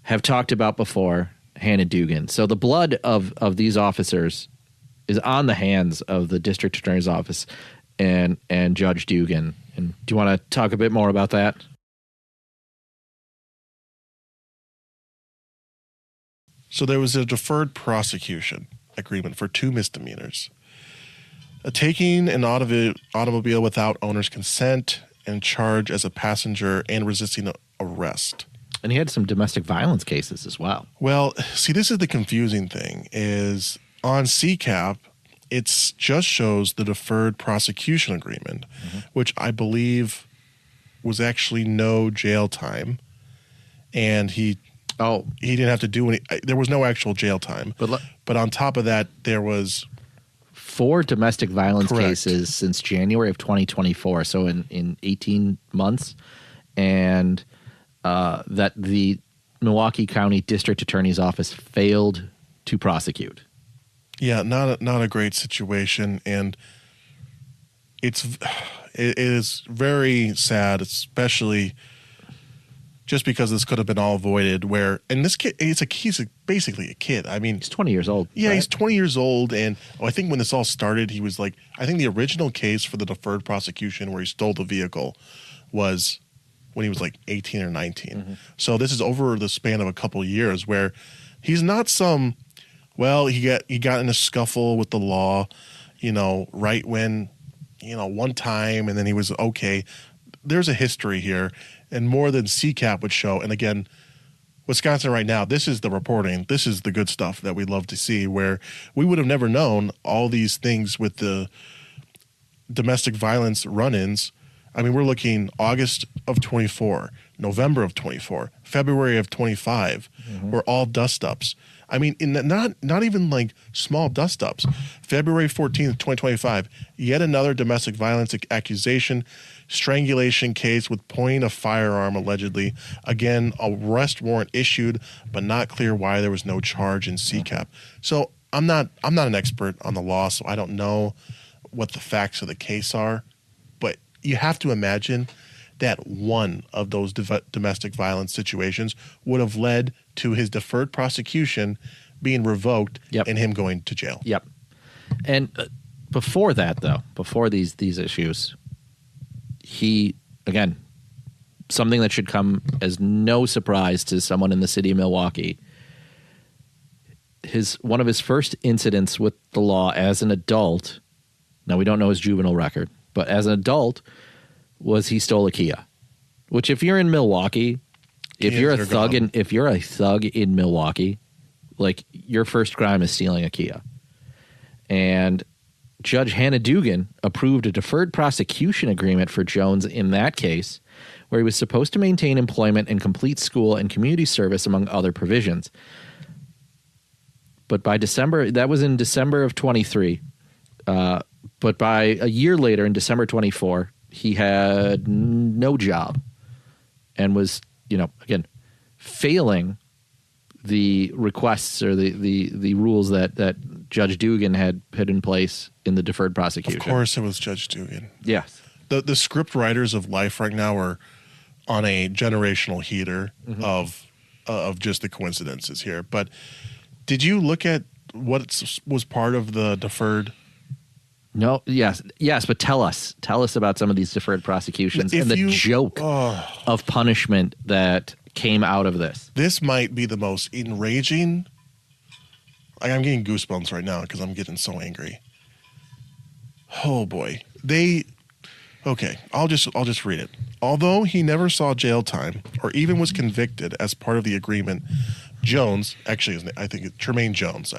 Speaker 1: have talked about before, Hannah Dugan. So the blood of these officers is on the hands of the District Attorney's Office and Judge Dugan. And do you want to talk a bit more about that?
Speaker 2: So there was a deferred prosecution agreement for 2 misdemeanors. taking an automobile without owner's consent and charge as a passenger and resisting arrest.
Speaker 1: And he had some domestic violence cases as well.
Speaker 2: Well, see, this is the confusing thing is on CCAP, it just shows the deferred prosecution agreement, which I believe was actually no jail time. And he didn't have to do any, there was no actual jail time. But on top of that, there was
Speaker 1: 4 domestic violence
Speaker 2: Correct.
Speaker 1: cases since January of 2024. So in 18 months. And that the Milwaukee County District Attorney's Office failed to prosecute.
Speaker 2: Yeah, not a great situation, and it is very sad, especially just because this could have been all avoided. Where and this kid, he's basically a kid. I mean,
Speaker 1: He's 20 years old.
Speaker 2: yeah,
Speaker 1: right?
Speaker 2: he's 20 years old, and I think when this all started, he was like, I think the original case for the deferred prosecution where he stole the vehicle was when he was like 18 or 19. So this is over the span of a couple of years where he's not some, well, he got in a scuffle with the law, right when, one time, and then he was okay. There's a history here, and more than CCAP would show. And again, Wisconsin right now, this is the reporting. This is the good stuff that we love to see, where we would have never known all these things with the domestic violence run-ins. I mean, we're looking August of 24, November of 24, February of 25, were all dust-ups. I mean, not even like small dust-ups. February 14th, 2025, yet another domestic violence accusation, strangulation case with pointing a firearm allegedly. Again, arrest warrant issued, but not clear why there was no charge in CCAP. So I'm not an expert on the law, so I don't know what the facts of the case are. You have to imagine that one of those domestic violence situations would have led to his deferred prosecution being revoked and him going to jail.
Speaker 1: Yep. And before that, though, before these issues, he, again, something that should come as no surprise to someone in the city of Milwaukee, one of his first incidents with the law as an adult, now we don't know his juvenile record, but as an adult, was he stole a Kia. Which, if you're in Milwaukee, if you're a thug in Milwaukee, like, your first crime is stealing a Kia. And Judge Hannah Dugan approved a deferred prosecution agreement for Jones in that case, where he was supposed to maintain employment and complete school and community service, among other provisions. But by December, that was in December of 23. But by a year later, in December 24, he had no job and was, again, failing the requests or the rules that Judge Dugan had put in place in the deferred prosecution.
Speaker 2: Of course it was Judge Dugan.
Speaker 1: Yes.
Speaker 2: The script writers of life right now are on a generational heater of just the coincidences here. But did you look at what was part of the deferred?
Speaker 1: No, yes, but tell us about some of these deferred prosecutions and the joke of punishment that came out of this.
Speaker 2: This might be the most enraging. I'm getting goosebumps right now because I'm getting so angry. Oh boy. Okay, I'll just read it. Although he never saw jail time or even was convicted as part of the agreement, Jones, actually I think it's Tremaine Jones,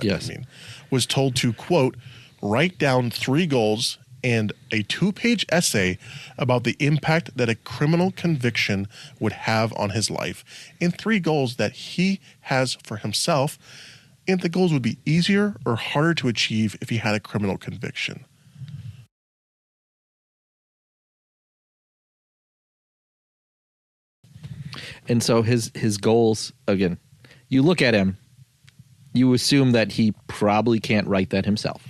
Speaker 2: was told to, quote, write down 3 goals and a 2-page essay about the impact that a criminal conviction would have on his life, and 3 goals that he has for himself, and the goals would be easier or harder to achieve if he had a criminal conviction.
Speaker 1: And so his goals, again, you look at him, you assume that he probably can't write that himself.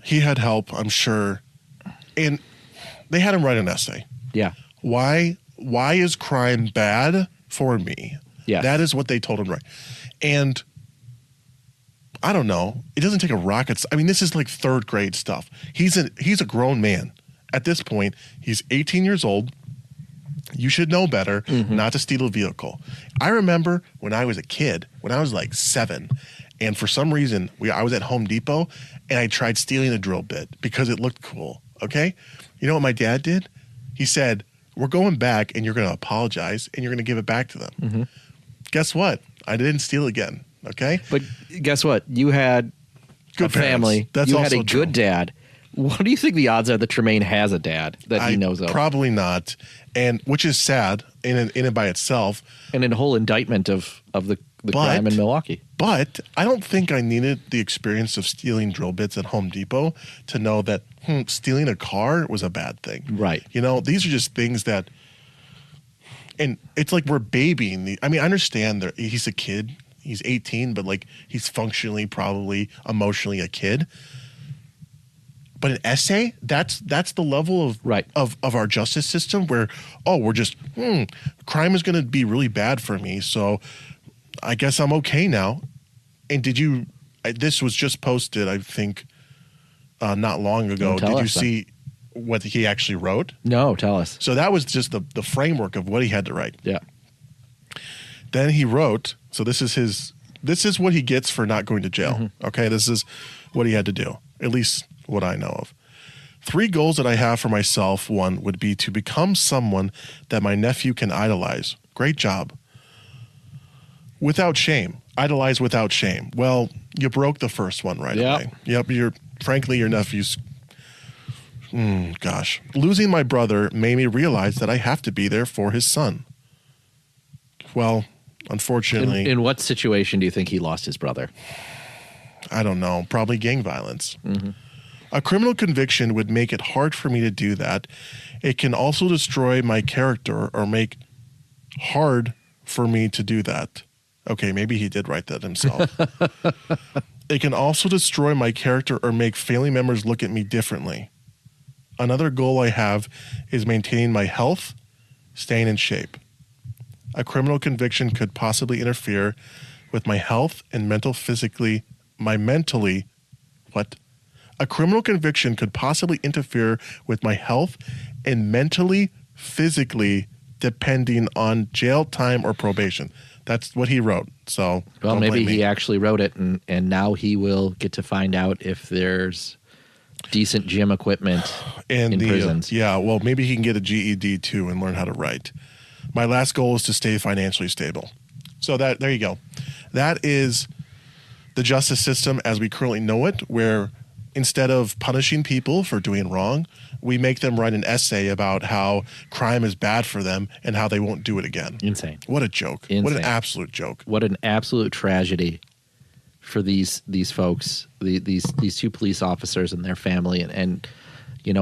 Speaker 2: He had help, I'm sure. And they had him write an essay.
Speaker 1: Yeah.
Speaker 2: Why is crime bad for me?
Speaker 1: Yeah.
Speaker 2: That is what they told him to write. And I don't know. It doesn't take a rocket. I mean, this is like 3rd grade stuff. He's a grown man. At this point, he's 18 years old. You should know better not to steal a vehicle. I remember when I was a kid, when I was like 7, And for some reason, I was at Home Depot and I tried stealing a drill bit because it looked cool. Okay. You know what my dad did? He said, we're going back and you're going to apologize and you're going to give it back to them. Mm-hmm. Guess what? I didn't steal again. Okay.
Speaker 1: But guess what? You had
Speaker 2: good
Speaker 1: a family.
Speaker 2: That's
Speaker 1: you
Speaker 2: also
Speaker 1: had a
Speaker 2: true.
Speaker 1: good dad. What do you think the odds are that Tremaine has a dad that he knows of?
Speaker 2: Probably not. And which is sad in and by itself.
Speaker 1: And in a whole indictment of the crime in Milwaukee.
Speaker 2: But I don't think I needed the experience of stealing drill bits at Home Depot to know that stealing a car was a bad thing.
Speaker 1: Right.
Speaker 2: You know, these are just things that, and it's like we're babying. I understand that he's a kid. He's 18, but like he's functionally, probably emotionally a kid. But an essay, that's the level of our justice system where, we're just, crime is going to be really bad for me. So I guess I'm okay now. And this was just posted, I think, not long ago. Did you see what he actually wrote?
Speaker 1: No, tell us.
Speaker 2: So that was just the framework of what he had to write.
Speaker 1: Yeah.
Speaker 2: Then he wrote, so this is what he gets for not going to jail. Mm-hmm. Okay, this is what he had to do, at least what I know of. 3 goals that I have for myself. 1 would be to become someone that my nephew can idolize. Great job. Without shame. Idolize without shame. Well, you broke the first one right away. Yep, frankly, your nephew's... gosh. Losing my brother made me realize that I have to be there for his son. Well, unfortunately...
Speaker 1: In what situation do you think he lost his brother?
Speaker 2: I don't know. Probably gang violence.
Speaker 1: Mm-hmm.
Speaker 2: A criminal conviction would make it hard for me to do that. It can also destroy my character or make hard for me to do that. Okay, maybe he did write that himself. It can also destroy my character or make family members look at me differently. Another goal I have is maintaining my health, staying in shape. A criminal conviction could possibly interfere with my health and A criminal conviction could possibly interfere with my health and mentally, physically, depending on jail time or probation. That's what he wrote. So,
Speaker 1: well, maybe he actually wrote it, and now he will get to find out if there's decent gym equipment in prisons.
Speaker 2: Well, maybe he can get a GED too and learn how to write. My last goal is to stay financially stable. So there you go. That is the justice system as we currently know it, where instead of punishing people for doing wrong, we make them write an essay about how crime is bad for them and how they won't do it again.
Speaker 1: Insane.
Speaker 2: What a joke.
Speaker 1: Insane.
Speaker 2: What an absolute joke.
Speaker 1: What an absolute tragedy for these folks, these 2 police officers and their family. And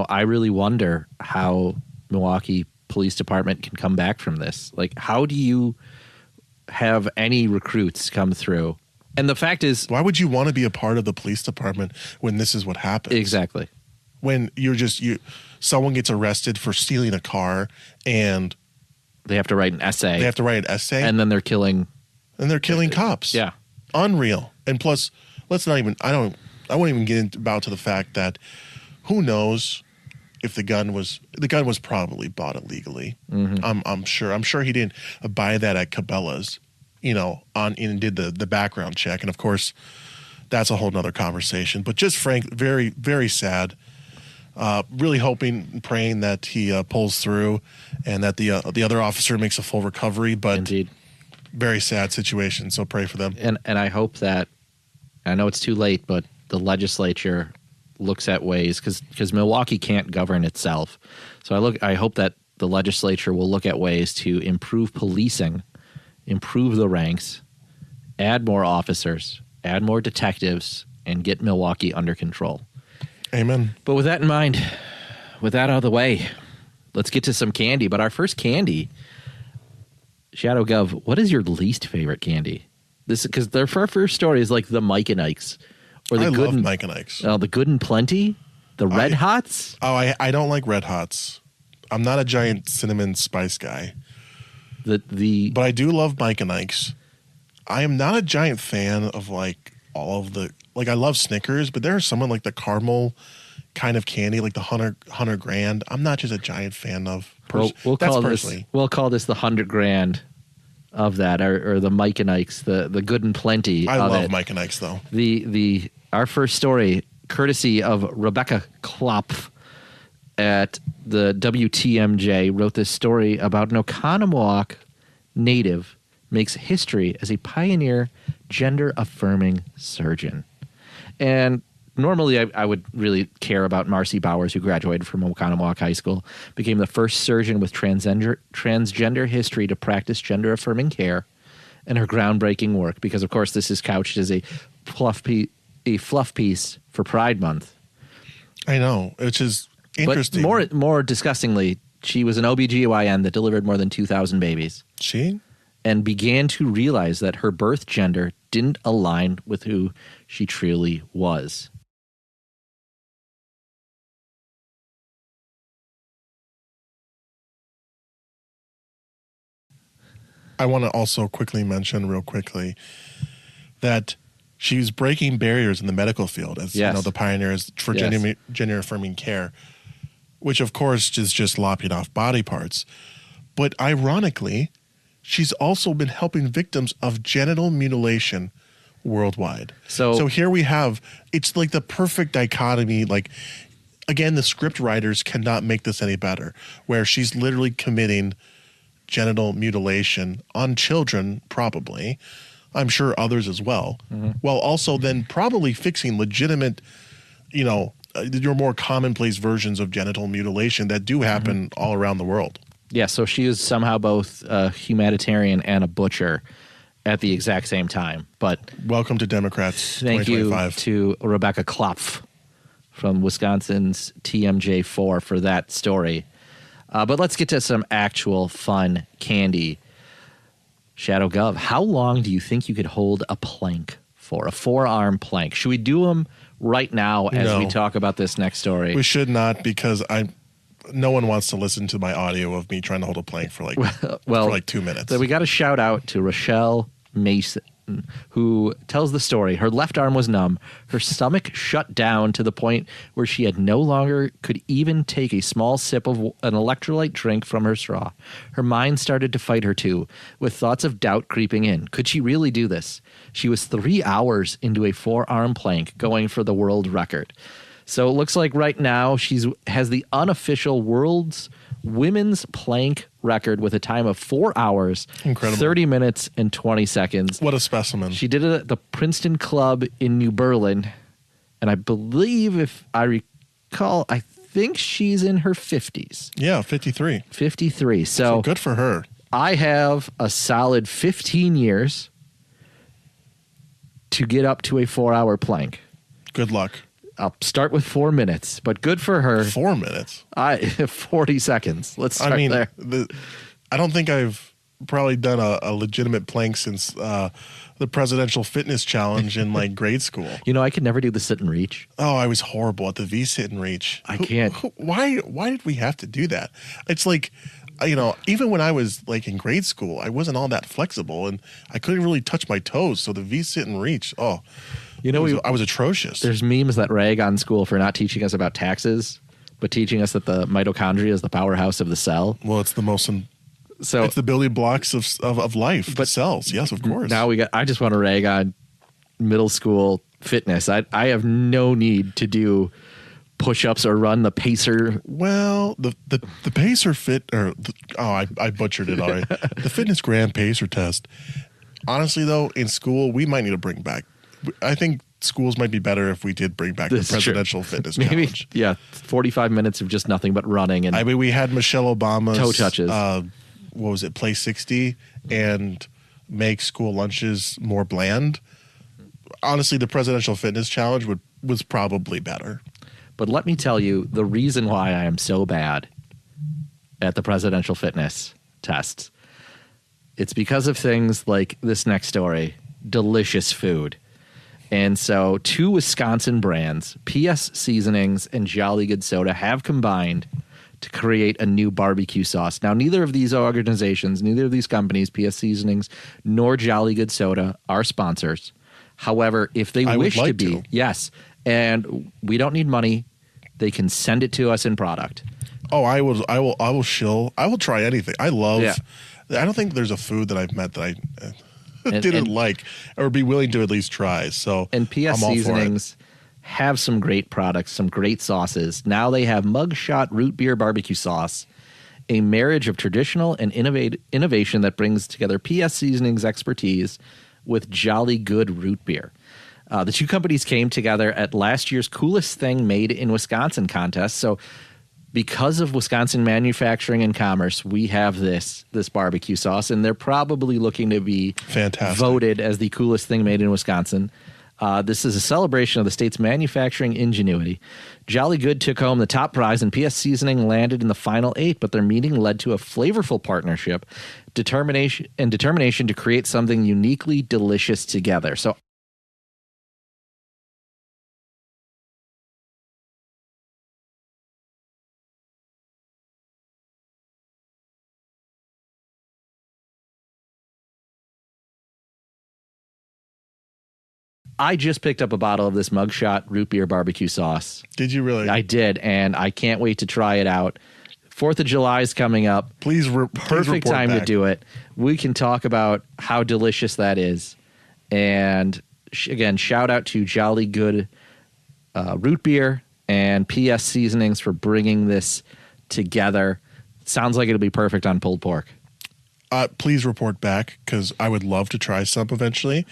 Speaker 1: I really wonder how Milwaukee Police Department can come back from this. Like, how do you have any recruits come through? And the fact is,
Speaker 2: why would you want to be a part of the police department when this is what happens?
Speaker 1: Exactly.
Speaker 2: When someone gets arrested for stealing a car and
Speaker 1: they have to write an essay.
Speaker 2: And
Speaker 1: then they're killing
Speaker 2: cops.
Speaker 1: Yeah.
Speaker 2: Unreal. And plus, I won't even get into the fact that who knows if the gun was probably bought illegally. Mm-hmm. I'm sure he didn't buy that at Cabela's, and did the background check. And of course, that's a whole nother conversation. But just very, very sad. Really hoping and praying that he pulls through and that the other officer makes a full recovery. But
Speaker 1: indeed,
Speaker 2: very sad situation. So pray for them.
Speaker 1: And I hope that, I know it's too late, but the legislature looks at ways, because Milwaukee can't govern itself. So I hope that the legislature will look at ways to improve policing, improve the ranks, add more officers, add more detectives, and get Milwaukee under control.
Speaker 2: Amen.
Speaker 1: But with that in mind, with that out of the way, let's get to some candy. But our first candy, Shadow Gov, what is your least favorite candy? This because their first story is like the Mike and Ike's, or the
Speaker 2: love Mike and Ike's.
Speaker 1: The Good and Plenty, the Red Hots.
Speaker 2: I don't like Red Hots. I'm not a giant cinnamon spice guy. But I do love Mike and Ike's. I am not a giant fan of like all of the I love Snickers, but there are some like the caramel kind of candy, like the 100 grand. I'm not just a giant fan of.
Speaker 1: We'll call this the 100 grand of that, or the Mike and Ike's, the good and plenty.
Speaker 2: I
Speaker 1: of
Speaker 2: love
Speaker 1: it.
Speaker 2: Mike and Ike's though.
Speaker 1: Our first story, courtesy of Rebecca Klopf at the WTMJ, wrote this story about an Oconomowoc native makes history as a pioneer gender-affirming surgeon. And normally I would really care about Marcy Bowers, who graduated from Oconomowoc High School, became the first surgeon with transgender history to practice gender-affirming care, and her groundbreaking work, because, of course, this is couched as a fluff piece for Pride Month.
Speaker 2: I know, which is interesting.
Speaker 1: But more disgustingly, she was an OBGYN that delivered more than 2,000 babies.
Speaker 2: She?
Speaker 1: And began to realize that her birth gender didn't align with who she truly was.
Speaker 2: I want to also quickly mention real quickly that she's breaking barriers in the medical field as
Speaker 1: Yes.
Speaker 2: the pioneers for
Speaker 1: Yes.
Speaker 2: gender affirming care, which of course is just lopping off body parts. But ironically, she's also been helping victims of genital mutilation worldwide. So here we have, it's like the perfect dichotomy. Like, again, the script writers cannot make this any better, where she's literally committing genital mutilation on children, probably, I'm sure others as well, while also then probably fixing legitimate, your more commonplace versions of genital mutilation that do happen all around the world.
Speaker 1: Yeah, so she is somehow both a humanitarian and a butcher at the exact same time. But
Speaker 2: welcome to Democrats
Speaker 1: thank you
Speaker 2: 2025.
Speaker 1: to Rebecca Klopf from Wisconsin's TMJ4 for that story. But let's get to some actual fun candy. Shadow Gov, how long do you think you could hold a plank for, a 4-arm plank? Should we do them right now as we talk about this next story?
Speaker 2: We should not, because no one wants to listen to my audio of me trying to hold a plank for for 2 minutes.
Speaker 1: So we got a shout out to Rochelle Mason, who tells the story. Her left arm was numb. Her stomach shut down to the point where she no longer could even take a small sip of an electrolyte drink from her straw. Her mind started to fight her too, with thoughts of doubt creeping in. Could she really do this? She was 3 hours into a 4-arm plank, going for the world record. So it looks like right now she has the unofficial world's women's plank record with a time of 4 hours,
Speaker 2: Incredible.
Speaker 1: 30 minutes, and 20 seconds.
Speaker 2: What a specimen.
Speaker 1: She did it at the Princeton Club in New Berlin. And I believe, if I recall, I think she's in her 50s.
Speaker 2: Yeah, 53.
Speaker 1: 53. So
Speaker 2: good for her.
Speaker 1: I have a solid 15 years to get up to a 4-hour plank.
Speaker 2: Good luck.
Speaker 1: I'll start with 4 minutes, but good for her.
Speaker 2: 4 minutes?
Speaker 1: 40 seconds. Let's start there.
Speaker 2: I don't think I've probably done a legitimate plank since the Presidential Fitness Challenge in grade school.
Speaker 1: I could never do the sit and reach.
Speaker 2: Oh, I was horrible at the V sit and reach.
Speaker 1: I can't.
Speaker 2: Why did we have to do that? It's like, even when I was in grade school, I wasn't all that flexible and I couldn't really touch my toes. So the V sit and reach, I was atrocious.
Speaker 1: There's memes that rag on school for not teaching us about taxes, but teaching us that the mitochondria is the powerhouse of the cell.
Speaker 2: Well, it's the most. So it's the building blocks of life. But cells, yes, of course.
Speaker 1: Now I just want to rag on middle school fitness. I have no need to do push-ups or run the pacer.
Speaker 2: Well, the pacer I butchered it already. The Fitness Grand Pacer test. Honestly, though, in school we might need to bring back. I think schools might be better if we did bring back the Presidential Fitness Challenge.
Speaker 1: Yeah, 45 minutes of just nothing but running. And
Speaker 2: we had Michelle Obama's
Speaker 1: toe touches.
Speaker 2: What was it? Play 60 and make school lunches more bland. Honestly, the Presidential Fitness Challenge was probably better.
Speaker 1: But let me tell you the reason why I am so bad at the Presidential Fitness tests. It's because of things like this next story, delicious food. And so 2 Wisconsin brands, PS Seasonings and Jolly Good Soda, have combined to create a new barbecue sauce. Now, neither of these organizations, neither of these companies, PS Seasonings nor Jolly Good Soda, are sponsors. However, if they wish to be, yes, and we don't need money, they can send it to us in product.
Speaker 2: Oh, I will shill. I will try anything. I love I don't think there's a food that I've met that I didn't like or be willing to at least try. So
Speaker 1: and PS
Speaker 2: I'm all
Speaker 1: Seasonings have some great products, some great sauces. Now they have Mugshot Root Beer Barbecue Sauce, a marriage of traditional and innovation that brings together PS Seasonings expertise with Jolly Good root beer. The two companies came together at last year's Coolest Thing Made in Wisconsin contest. So because of Wisconsin manufacturing and commerce, we have this barbecue sauce, and they're probably looking to be
Speaker 2: fantastic,
Speaker 1: voted as the coolest thing made in Wisconsin. This is a celebration of the state's manufacturing ingenuity. Jolly Good took home the top prize, and PS Seasoning landed in the final 8, but their meeting led to a flavorful partnership, determination to create something uniquely delicious together. So I just picked up a bottle of this Mugshot Root Beer Barbecue Sauce.
Speaker 2: Did you really?
Speaker 1: I did, and I can't wait to try it out. 4th of July is coming up. Perfect time to do it. We can talk about how delicious that is. And again, shout out to Jolly Good Root Beer and PS Seasonings for bringing this together. Sounds like it'll be perfect on pulled pork.
Speaker 2: Please report back, because I would love to try some eventually.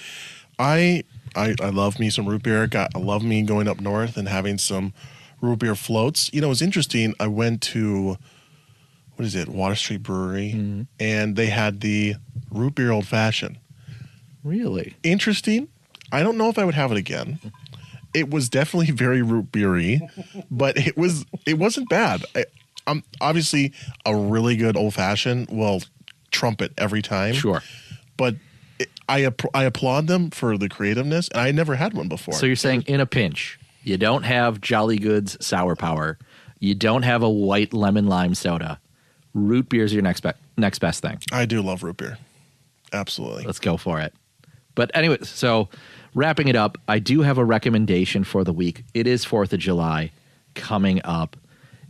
Speaker 2: I love me some root beer. I love me going up north and having some root beer floats. You know, it was interesting. I went to, Water Street Brewery, and they had the root beer old fashioned.
Speaker 1: Really?
Speaker 2: Interesting. I don't know if I would have it again. It was definitely very root beery, but it wasn't bad. I'm obviously a really good old fashioned will trump it every time.
Speaker 1: Sure.
Speaker 2: But I applaud them for the creativeness, and I never had one before.
Speaker 1: So you're saying in a pinch, you don't have Jolly Good's Sour Power, you don't have a white lemon lime soda. Root beer is your next best thing.
Speaker 2: I do love root beer. Absolutely.
Speaker 1: Let's go for it. But anyway, so wrapping it up, I do have a recommendation for the week. It is 4th of July coming up.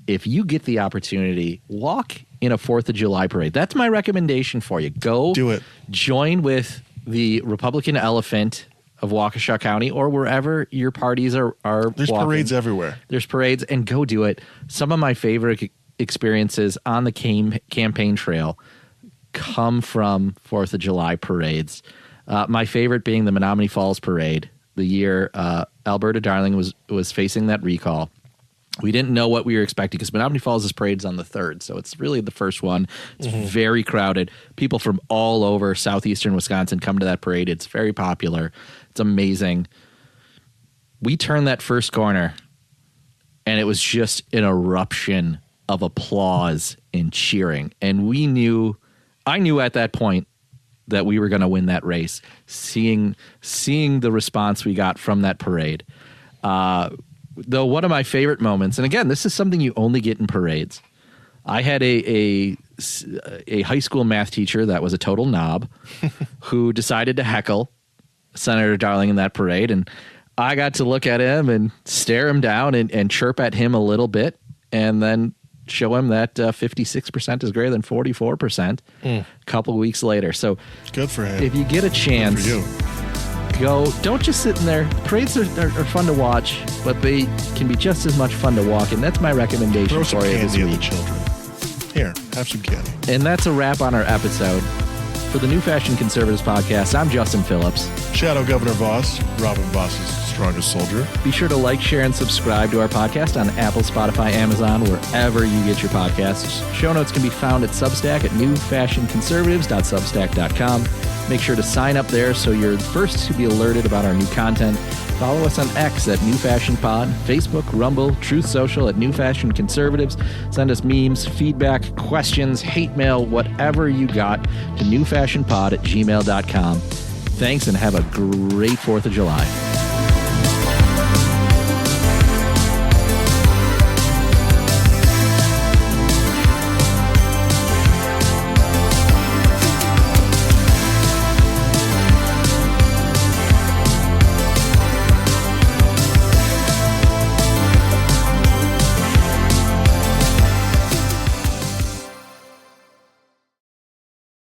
Speaker 1: If you get the opportunity, walk in a 4th of July parade. That's my recommendation for you. Go
Speaker 2: do it.
Speaker 1: Join with the Republican Elephant of Waukesha County or wherever your parties are
Speaker 2: There's
Speaker 1: walking.
Speaker 2: Parades everywhere.
Speaker 1: There's parades, and go do it. Some of my favorite experiences on the campaign trail come from 4th of July parades. My favorite being the Menominee Falls Parade, the year Alberta Darling was facing that recall. We didn't know what we were expecting because Menominee Falls' parade's on the 3rd, so it's really the first one. It's very crowded. People from all over southeastern Wisconsin come to that parade. It's very popular. It's amazing. We turned that first corner, and it was just an eruption of applause and cheering. And I knew at that point that we were going to win that race, seeing the response we got from that parade. Though one of my favorite moments, and again, this is something you only get in parades. I had a high school math teacher that was a total knob who decided to heckle Senator Darling in that parade, and I got to look at him and stare him down and chirp at him a little bit, and then show him that 56% is greater than 44% a couple weeks later. So
Speaker 2: good for him.
Speaker 1: If you get a chance, go. Don't just sit in there. Parades are fun to watch, but they can be just as much fun to walk, and that's my recommendation for you this week.
Speaker 2: Children. Here, have some candy.
Speaker 1: And that's a wrap on our episode. For the New Fashion Conservatives podcast, I'm Justin Phillips.
Speaker 2: Shadow Governor Voss, Robin Voss's strongest soldier.
Speaker 1: Be sure to like, share, and subscribe to our podcast on Apple, Spotify, Amazon, wherever you get your podcasts. Show notes can be found at Substack at newfashionconservatives.substack.com. Make sure to sign up there so you're the first to be alerted about our new content. Follow us on X at New Fashion Pod, Facebook, Rumble, Truth Social at New Fashion Conservatives. Send us memes, feedback, questions, hate mail, whatever you got to newfashionpod@gmail.com. Thanks and have a great 4th of July.